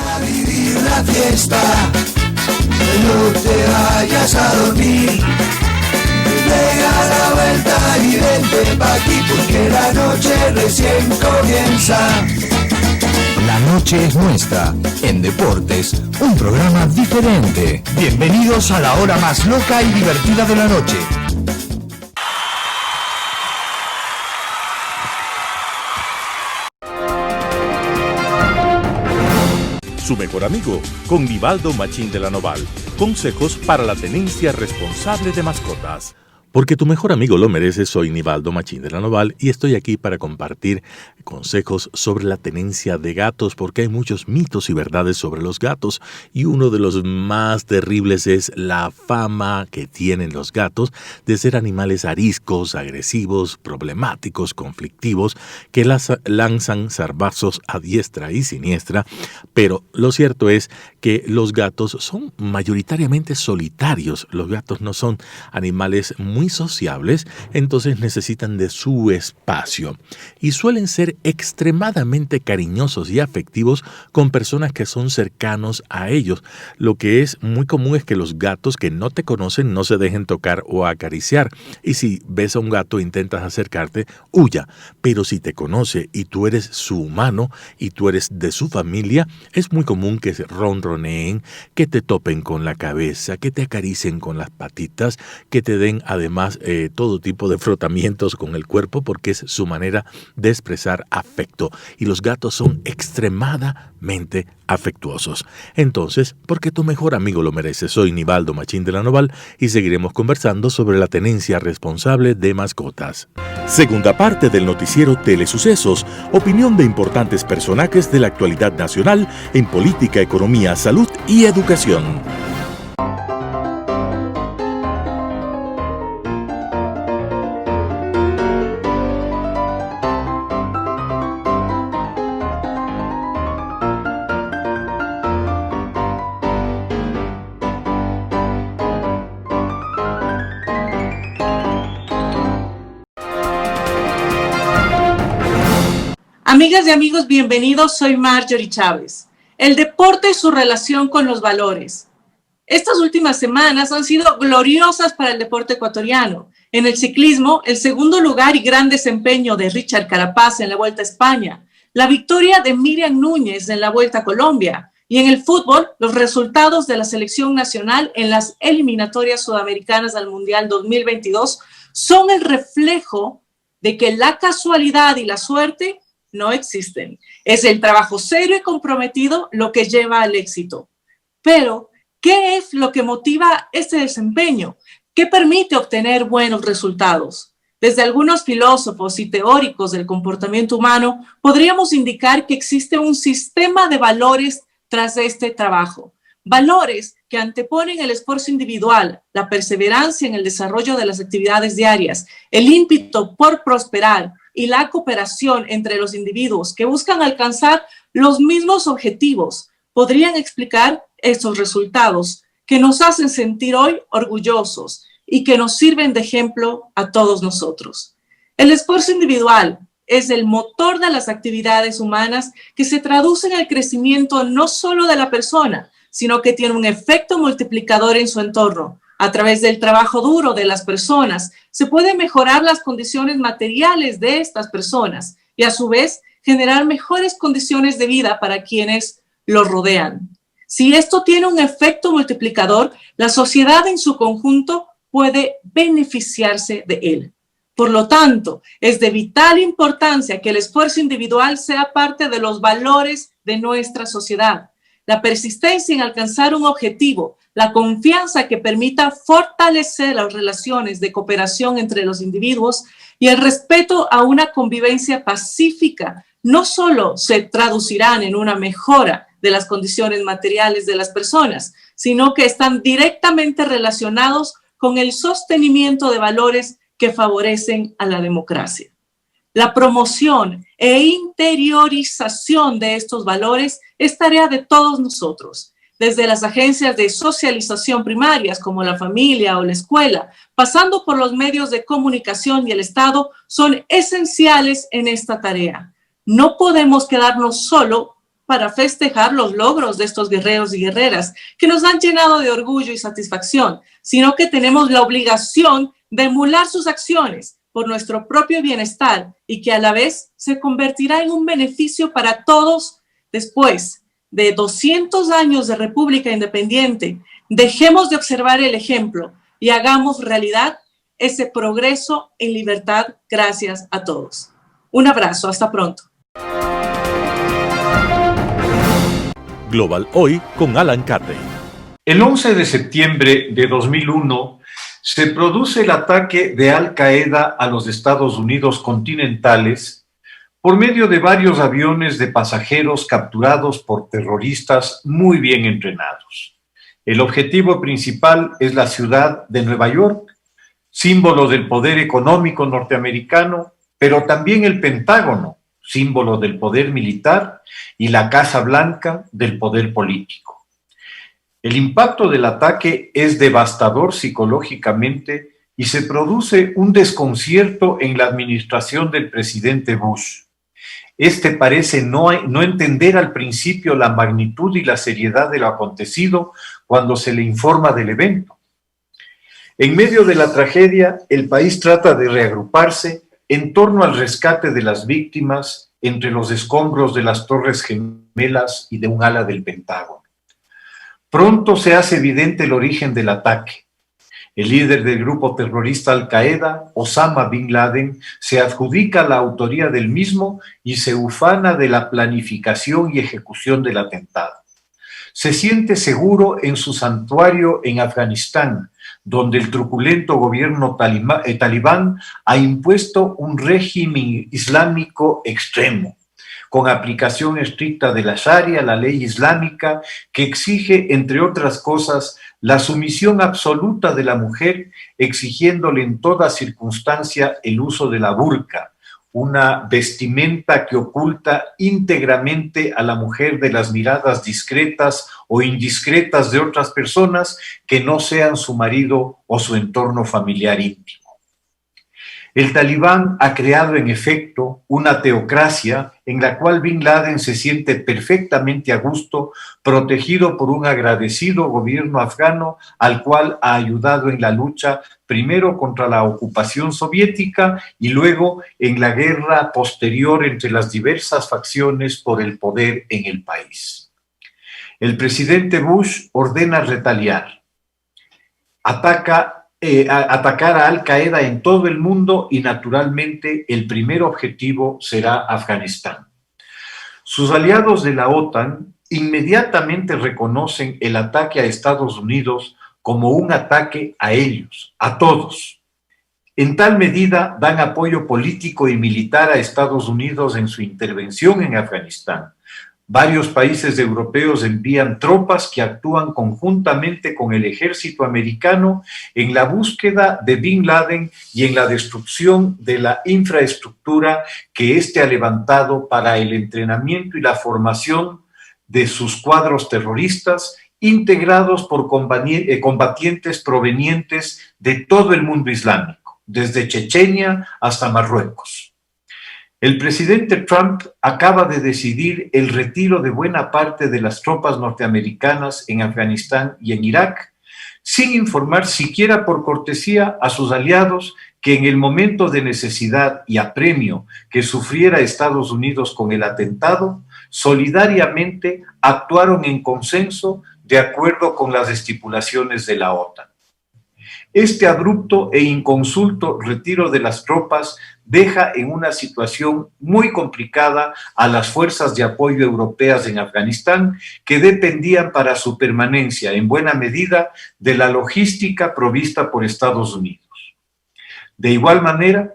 A vivir la fiesta, no te vayas a dormir. Pega la vuelta y vente pa' aquí porque la noche recién comienza. La noche es nuestra. En Deportes, un programa diferente. Bienvenidos a la hora más loca y divertida de la noche. Su mejor amigo, con Nivaldo Machín de la Noval. Consejos para la tenencia responsable de mascotas. Porque tu mejor amigo lo merece, soy Nivaldo Machín de la Noval y estoy aquí para compartir consejos sobre la tenencia de gatos, porque hay muchos mitos y verdades sobre los gatos y uno de los más terribles es la fama que tienen los gatos de ser animales ariscos, agresivos, problemáticos, conflictivos, que lanzan zarpazos a diestra y siniestra, pero lo cierto es que los gatos son mayoritariamente solitarios. Los gatos no son animales muy sociables, entonces necesitan de su espacio y suelen ser extremadamente cariñosos y afectivos con personas que son cercanos a ellos. Lo que es muy común es que los gatos que no te conocen no se dejen tocar o acariciar, y si ves a un gato e intentas acercarte, huya. Pero si te conoce y tú eres su humano y tú eres de su familia, es muy común que se ronroneen, que te topen con la cabeza, que te acaricien con las patitas, que te den además todo tipo de frotamientos con el cuerpo, porque es su manera de expresar afecto. Y los gatos son extremadamente afectuosos. Entonces, porque tu mejor amigo lo merece, soy Nivaldo Machín de la Noval y seguiremos conversando sobre la tenencia responsable de mascotas. Segunda parte del noticiero Telesucesos, opinión de importantes personajes de la actualidad nacional en política, economía, salud y educación. Amigas y amigos, bienvenidos. Soy Marjorie Chávez. El deporte y su relación con los valores. Estas últimas semanas han sido gloriosas para el deporte ecuatoriano. En el ciclismo, el segundo lugar y gran desempeño de Richard Carapaz en la Vuelta a España, la victoria de Miriam Núñez en la Vuelta a Colombia, y en el fútbol, los resultados de la selección nacional en las eliminatorias sudamericanas al Mundial 2022 son el reflejo de que la casualidad y la suerte no existen. Es el trabajo serio y comprometido lo que lleva al éxito. Pero, ¿qué es lo que motiva este desempeño? ¿Qué permite obtener buenos resultados? Desde algunos filósofos y teóricos del comportamiento humano, podríamos indicar que existe un sistema de valores tras este trabajo. Valores que anteponen el esfuerzo individual, la perseverancia en el desarrollo de las actividades diarias, el ímpetu por prosperar y la cooperación entre los individuos que buscan alcanzar los mismos objetivos podrían explicar estos resultados que nos hacen sentir hoy orgullosos y que nos sirven de ejemplo a todos nosotros. El esfuerzo individual es el motor de las actividades humanas que se traduce en el crecimiento no solo de la persona, sino que tiene un efecto multiplicador en su entorno. A través del trabajo duro de las personas, se pueden mejorar las condiciones materiales de estas personas y a su vez generar mejores condiciones de vida para quienes los rodean. Si esto tiene un efecto multiplicador, la sociedad en su conjunto puede beneficiarse de él. Por lo tanto, es de vital importancia que el esfuerzo individual sea parte de los valores de nuestra sociedad. La persistencia en alcanzar un objetivo, la confianza que permita fortalecer las relaciones de cooperación entre los individuos y el respeto a una convivencia pacífica no solo se traducirán en una mejora de las condiciones materiales de las personas, sino que están directamente relacionados con el sostenimiento de valores que favorecen a la democracia. La promoción e interiorización de estos valores es tarea de todos nosotros, desde las agencias de socialización primarias como la familia o la escuela, pasando por los medios de comunicación y el Estado, son esenciales en esta tarea. No podemos quedarnos solo para festejar los logros de estos guerreros y guerreras que nos han llenado de orgullo y satisfacción, sino que tenemos la obligación de emular sus acciones por nuestro propio bienestar y que a la vez se convertirá en un beneficio para todos después de 200 años de República Independiente. Dejemos de observar el ejemplo y hagamos realidad ese progreso en libertad gracias a todos. Un abrazo, hasta pronto. Global Hoy con Alan Carney. El 11 de septiembre de 2001 Se produce el ataque de Al Qaeda a los Estados Unidos continentales por medio de varios aviones de pasajeros capturados por terroristas muy bien entrenados. El objetivo principal es la ciudad de Nueva York, símbolo del poder económico norteamericano, pero también el Pentágono, símbolo del poder militar, y la Casa Blanca del poder político. El impacto del ataque es devastador psicológicamente y se produce un desconcierto en la administración del presidente Bush. Este parece no entender al principio la magnitud y la seriedad de lo acontecido cuando se le informa del evento. En medio de la tragedia, el país trata de reagruparse en torno al rescate de las víctimas entre los escombros de las Torres Gemelas y de un ala del Pentágono. Pronto se hace evidente el origen del ataque. El líder del grupo terrorista Al Qaeda, Osama Bin Laden, se adjudica la autoría del mismo y se ufana de la planificación y ejecución del atentado. Se siente seguro en su santuario en Afganistán, donde el truculento gobierno talibán ha impuesto un régimen islámico extremo, con aplicación estricta de la Sharia, la ley islámica, que exige, entre otras cosas, la sumisión absoluta de la mujer, exigiéndole en toda circunstancia el uso de la burka, una vestimenta que oculta íntegramente a la mujer de las miradas discretas o indiscretas de otras personas que no sean su marido o su entorno familiar íntimo. El talibán ha creado en efecto una teocracia en la cual Bin Laden se siente perfectamente a gusto, protegido por un agradecido gobierno afgano al cual ha ayudado en la lucha primero contra la ocupación soviética y luego en la guerra posterior entre las diversas facciones por el poder en el país. El presidente Bush ordena retaliar, atacar a Al Qaeda en todo el mundo y naturalmente el primer objetivo será Afganistán. Sus aliados de la OTAN inmediatamente reconocen el ataque a Estados Unidos como un ataque a ellos, a todos. En tal medida dan apoyo político y militar a Estados Unidos en su intervención en Afganistán. Varios países europeos envían tropas que actúan conjuntamente con el ejército americano en la búsqueda de Bin Laden y en la destrucción de la infraestructura que éste ha levantado para el entrenamiento y la formación de sus cuadros terroristas, integrados por combatientes provenientes de todo el mundo islámico, desde Chechenia hasta Marruecos. El presidente Trump acaba de decidir el retiro de buena parte de las tropas norteamericanas en Afganistán y en Irak, sin informar siquiera por cortesía a sus aliados que en el momento de necesidad y apremio que sufriera Estados Unidos con el atentado, solidariamente actuaron en consenso de acuerdo con las estipulaciones de la OTAN. Este abrupto e inconsulto retiro de las tropas deja en una situación muy complicada a las fuerzas de apoyo europeas en Afganistán, que dependían para su permanencia en buena medida de la logística provista por Estados Unidos. De igual manera,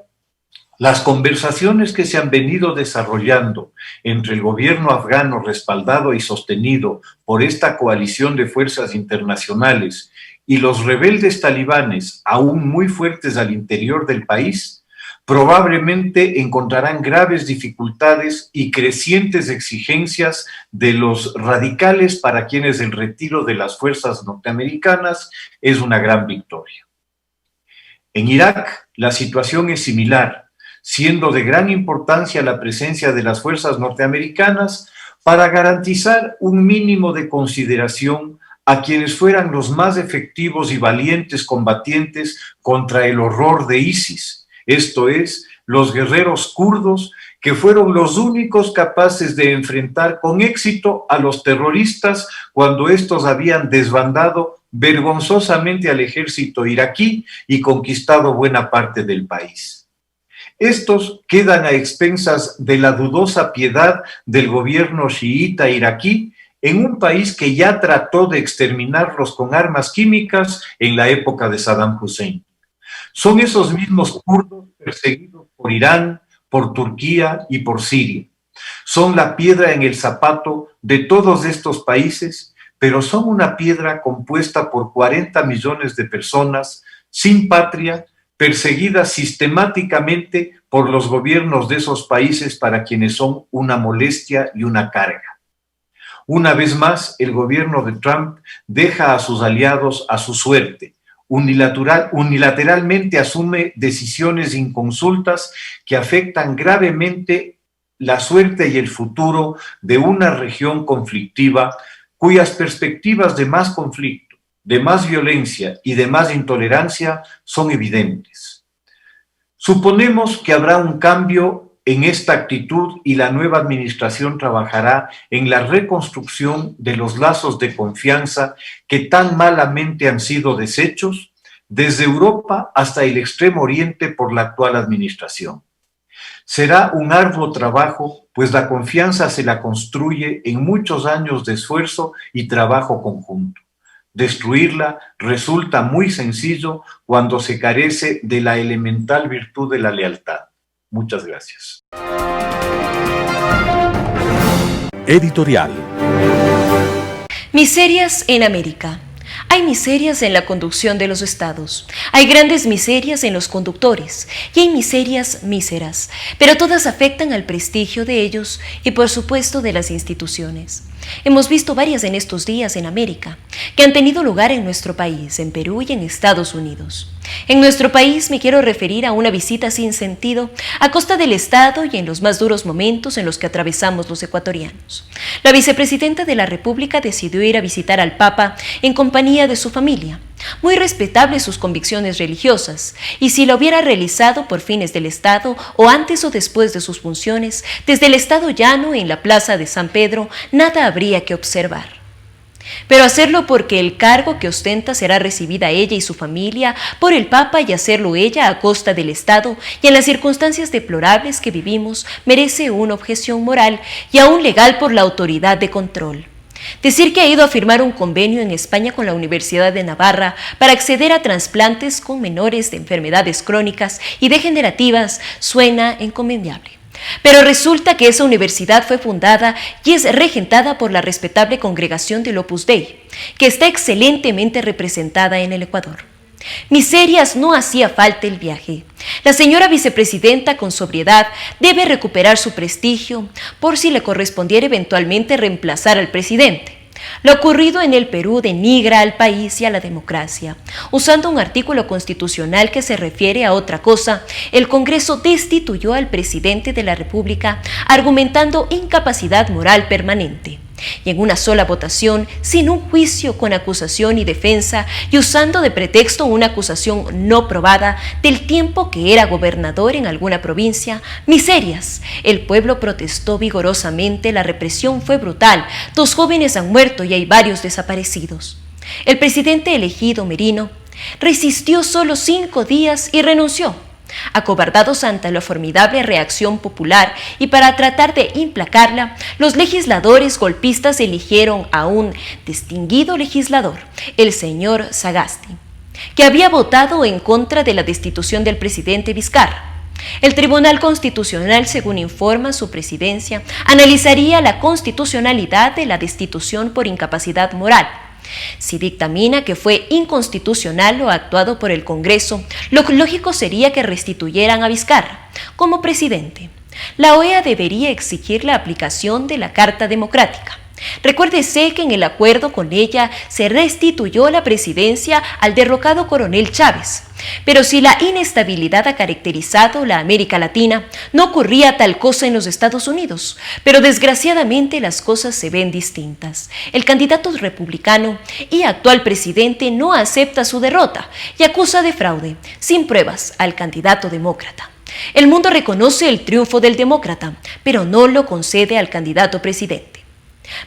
las conversaciones que se han venido desarrollando entre el gobierno afgano respaldado y sostenido por esta coalición de fuerzas internacionales y los rebeldes talibanes aún muy fuertes al interior del país, probablemente encontrarán graves dificultades y crecientes exigencias de los radicales para quienes el retiro de las fuerzas norteamericanas es una gran victoria. En Irak, la situación es similar, siendo de gran importancia la presencia de las fuerzas norteamericanas para garantizar un mínimo de consideración a quienes fueran los más efectivos y valientes combatientes contra el horror de ISIS, esto es, los guerreros kurdos que fueron los únicos capaces de enfrentar con éxito a los terroristas cuando estos habían desbandado vergonzosamente al ejército iraquí y conquistado buena parte del país. Estos quedan a expensas de la dudosa piedad del gobierno chiita iraquí, en un país que ya trató de exterminarlos con armas químicas en la época de Saddam Hussein. Son esos mismos kurdos perseguidos por Irán, por Turquía y por Siria. Son la piedra en el zapato de todos estos países, pero son una piedra compuesta por 40 millones de personas sin patria, perseguidas sistemáticamente por los gobiernos de esos países para quienes son una molestia y una carga. Una vez más, el gobierno de Trump deja a sus aliados a su suerte. Unilateralmente asume decisiones inconsultas que afectan gravemente la suerte y el futuro de una región conflictiva cuyas perspectivas de más conflicto, de más violencia y de más intolerancia son evidentes. Suponemos que habrá un cambio en esta actitud y la nueva administración trabajará en la reconstrucción de los lazos de confianza que tan malamente han sido deshechos desde Europa hasta el Extremo Oriente por la actual administración. Será un arduo trabajo, pues la confianza se la construye en muchos años de esfuerzo y trabajo conjunto. Destruirla resulta muy sencillo cuando se carece de la elemental virtud de la lealtad. Muchas gracias. Editorial. Miserias en América. Hay miserias en la conducción de los estados, hay grandes miserias en los conductores y hay miserias míseras, pero todas afectan al prestigio de ellos y por supuesto de las instituciones. Hemos visto varias en estos días en América, que han tenido lugar en nuestro país, en Perú y en Estados Unidos. En nuestro país me quiero referir a una visita sin sentido a costa del Estado y en los más duros momentos en los que atravesamos los ecuatorianos. La vicepresidenta de la República decidió ir a visitar al Papa en compañía de su familia. Muy respetables sus convicciones religiosas, y si lo hubiera realizado por fines del Estado o antes o después de sus funciones, desde el Estado Llano en la Plaza de San Pedro, nada habría que observar. Pero hacerlo porque el cargo que ostenta será recibida ella y su familia por el Papa y hacerlo ella a costa del Estado y en las circunstancias deplorables que vivimos merece una objeción moral y aún legal por la autoridad de control. Decir que ha ido a firmar un convenio en España con la Universidad de Navarra para acceder a trasplantes con menores de enfermedades crónicas y degenerativas suena encomiable. Pero resulta que esa universidad fue fundada y es regentada por la respetable congregación del Opus Dei, que está excelentemente representada en el Ecuador. Miserias no hacía falta el viaje. La señora vicepresidenta con sobriedad debe recuperar su prestigio por si le correspondiera eventualmente reemplazar al presidente. Lo ocurrido en el Perú denigra al país y a la democracia. Usando un artículo constitucional que se refiere a otra cosa, el Congreso destituyó al presidente de la República argumentando incapacidad moral permanente. Y en una sola votación, sin un juicio con acusación y defensa, y usando de pretexto una acusación no probada del tiempo que era gobernador en alguna provincia, miserias. El pueblo protestó vigorosamente, la represión fue brutal, 2 jóvenes han muerto y hay varios desaparecidos. El presidente elegido, Merino, resistió solo 5 días y renunció. Acobardados ante la formidable reacción popular y para tratar de implacarla, los legisladores golpistas eligieron a un distinguido legislador, el señor Sagasti, que había votado en contra de la destitución del presidente Vizcarra. El Tribunal Constitucional, según informa su presidencia, analizaría la constitucionalidad de la destitución por incapacidad moral. Si dictamina que fue inconstitucional lo actuado por el Congreso, lo lógico sería que restituyeran a Vizcarra como presidente. La OEA debería exigir la aplicación de la Carta Democrática. Recuérdese que en el acuerdo con ella se restituyó la presidencia al derrocado coronel Chávez. Pero si la inestabilidad ha caracterizado la América Latina, no ocurría tal cosa en los Estados Unidos. Pero desgraciadamente las cosas se ven distintas. El candidato republicano y actual presidente no acepta su derrota y acusa de fraude, sin pruebas, al candidato demócrata. El mundo reconoce el triunfo del demócrata, pero no lo concede al candidato presidente.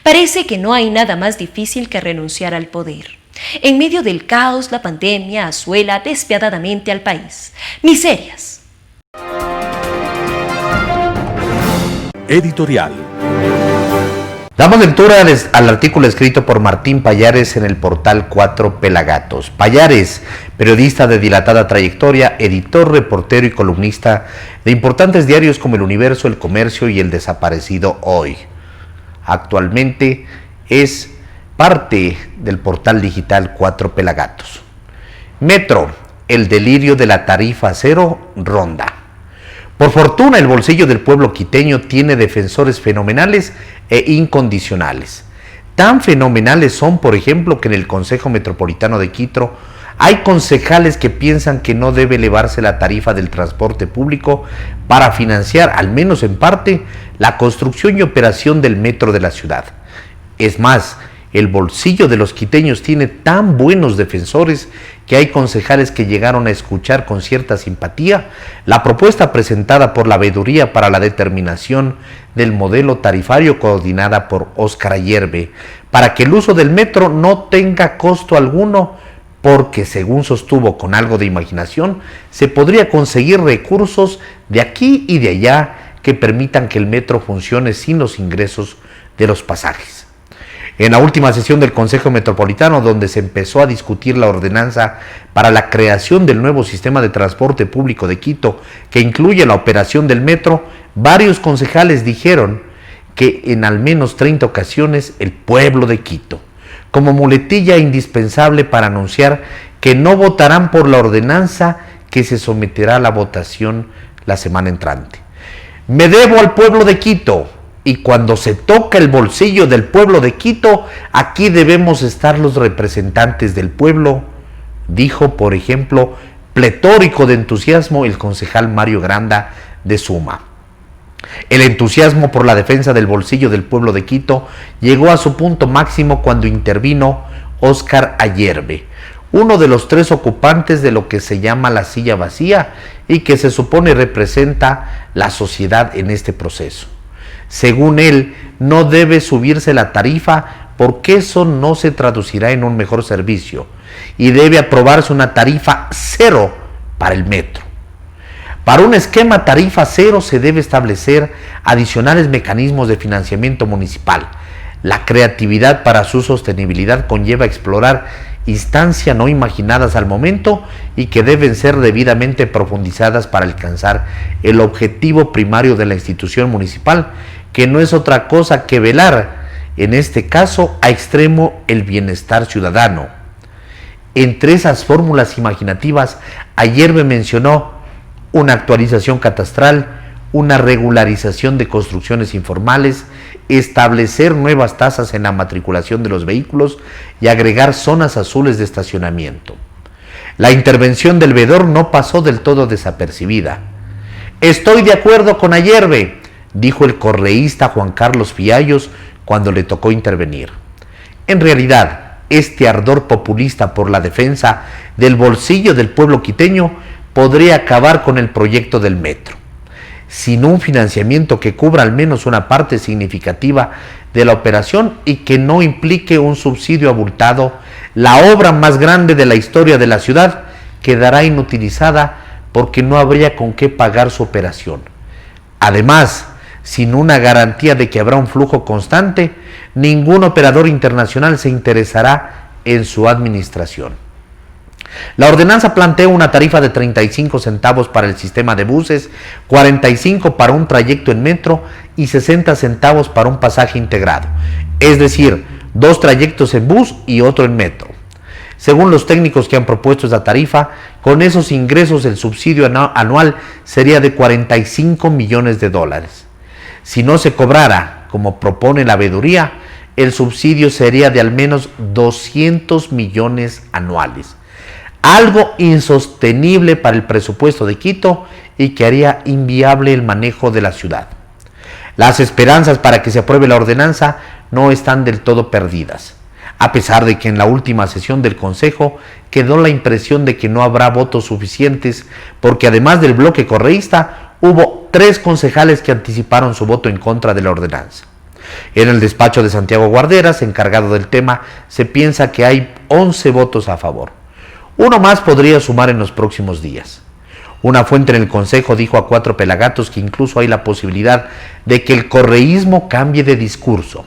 Parece que no hay nada más difícil que renunciar al poder. En medio del caos, la pandemia asuela despiadadamente al país. Miserias. Editorial. Damos lectura al artículo escrito por Martín Pallares en el portal 4 Pelagatos. Pallares, periodista de dilatada trayectoria, editor, reportero y columnista de importantes diarios como El Universo, El Comercio y El Desaparecido Hoy. Actualmente es parte del portal digital 4 Pelagatos. Metro, el delirio de la tarifa cero ronda. Por fortuna, el bolsillo del pueblo quiteño tiene defensores fenomenales e incondicionales. Tan fenomenales son, por ejemplo, que en el Consejo Metropolitano de Quito hay concejales que piensan que no debe elevarse la tarifa del transporte público para financiar, al menos en parte, la construcción y operación del metro de la ciudad. Es más, el bolsillo de los quiteños tiene tan buenos defensores que hay concejales que llegaron a escuchar con cierta simpatía la propuesta presentada por la Veeduría para la determinación del modelo tarifario coordinada por Óscar Ayerbe para que el uso del metro no tenga costo alguno, porque según sostuvo con algo de imaginación, se podría conseguir recursos de aquí y de allá que permitan que el metro funcione sin los ingresos de los pasajes. En la última sesión del Consejo Metropolitano, donde se empezó a discutir la ordenanza para la creación del nuevo sistema de transporte público de Quito, que incluye la operación del metro, varios concejales dijeron que en al menos 30 ocasiones el pueblo de Quito, como muletilla indispensable para anunciar que no votarán por la ordenanza que se someterá a la votación la semana entrante. Me debo al pueblo de Quito. Y cuando se toca el bolsillo del pueblo de Quito, aquí debemos estar los representantes del pueblo, dijo, por ejemplo, pletórico de entusiasmo el concejal Mario Granda de Suma. El entusiasmo por la defensa del bolsillo del pueblo de Quito llegó a su punto máximo cuando intervino Óscar Ayerbe, uno de los 3 ocupantes de lo que se llama la silla vacía y que se supone representa la sociedad en este proceso. Según él, no debe subirse la tarifa porque eso no se traducirá en un mejor servicio y debe aprobarse una tarifa cero para el metro. Para un esquema tarifa cero se debe establecer adicionales mecanismos de financiamiento municipal. La creatividad para su sostenibilidad conlleva explorar instancias no imaginadas al momento y que deben ser debidamente profundizadas para alcanzar el objetivo primario de la institución municipal, que no es otra cosa que velar, en este caso, a extremo el bienestar ciudadano. Entre esas fórmulas imaginativas, ayer me mencionó una actualización catastral, una regularización de construcciones informales, establecer nuevas tasas en la matriculación de los vehículos y agregar zonas azules de estacionamiento. La intervención del veedor no pasó del todo desapercibida. Estoy de acuerdo con Ayerbe, dijo el correísta Juan Carlos Fiallos cuando le tocó intervenir. En realidad, este ardor populista por la defensa del bolsillo del pueblo quiteño podría acabar con el proyecto del metro. Sin un financiamiento que cubra al menos una parte significativa de la operación y que no implique un subsidio abultado, la obra más grande de la historia de la ciudad quedará inutilizada porque no habría con qué pagar su operación. Además, sin una garantía de que habrá un flujo constante, ningún operador internacional se interesará en su administración. La ordenanza plantea una tarifa de 35 centavos para el sistema de buses, 45 para un trayecto en metro y 60 centavos para un pasaje integrado, es decir, 2 trayectos en bus y otro en metro. Según los técnicos que han propuesto esta tarifa, con esos ingresos el subsidio anual sería de 45 millones de dólares. Si no se cobrara, como propone la veeduría, el subsidio sería de al menos 200 millones anuales. Algo insostenible para el presupuesto de Quito y que haría inviable el manejo de la ciudad. Las esperanzas para que se apruebe la ordenanza no están del todo perdidas, a pesar de que en la última sesión del Consejo quedó la impresión de que no habrá votos suficientes, porque además del bloque correísta, hubo 3 concejales que anticiparon su voto en contra de la ordenanza. En el despacho de Santiago Guarderas, encargado del tema, se piensa que hay 11 votos a favor. Uno más podría sumar en los próximos días. Una fuente en el Consejo dijo a 4 Pelagatos que incluso hay la posibilidad de que el correísmo cambie de discurso.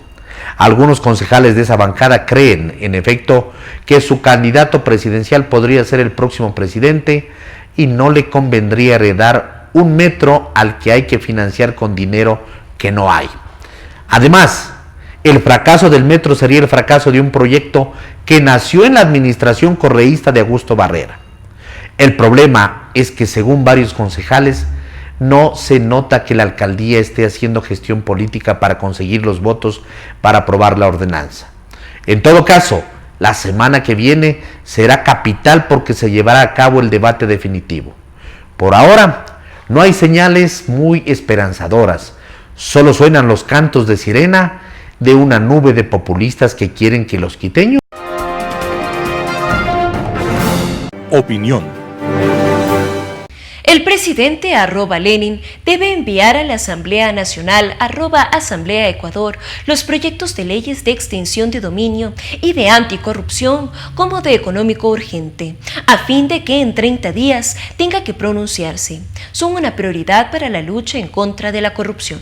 Algunos concejales de esa bancada creen, en efecto, que su candidato presidencial podría ser el próximo presidente y no le convendría heredar un metro al que hay que financiar con dinero que no hay. Además, el fracaso del metro sería el fracaso de un proyecto que nació en la administración correísta de Augusto Barrera. El problema es que, según varios concejales, no se nota que la alcaldía esté haciendo gestión política para conseguir los votos para aprobar la ordenanza. En todo caso, la semana que viene será capital porque se llevará a cabo el debate definitivo. Por ahora, no hay señales muy esperanzadoras, solo suenan los cantos de sirena de una nube de populistas que quieren que los quiteños. Opinión. El presidente @Lenin debe enviar a la Asamblea Nacional @Asamblea Ecuador los proyectos de leyes de extinción de dominio y de anticorrupción como de económico urgente, a fin de que en 30 días tenga que pronunciarse. Son una prioridad para la lucha en contra de la corrupción.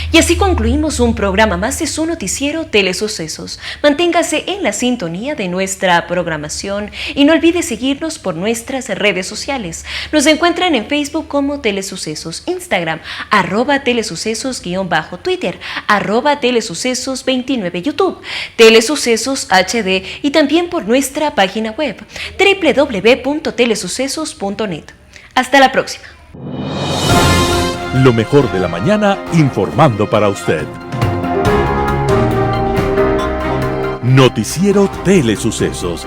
Y así concluimos un programa más de su noticiero Telesucesos. Manténgase en la sintonía de nuestra programación y no olvide seguirnos por nuestras redes sociales. Nos encuentran en Facebook como Telesucesos, Instagram @telesucesos_, Twitter @telesucesos29, YouTube Telesucesos HD y también por nuestra página web www.telesucesos.net. Hasta la próxima. Lo mejor de la mañana informando para usted. Noticiero Telesucesos.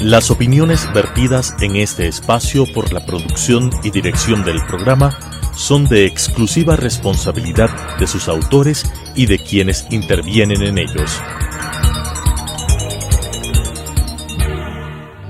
Las opiniones vertidas en este espacio por la producción y dirección del programa son de exclusiva responsabilidad de sus autores y de quienes intervienen en ellos.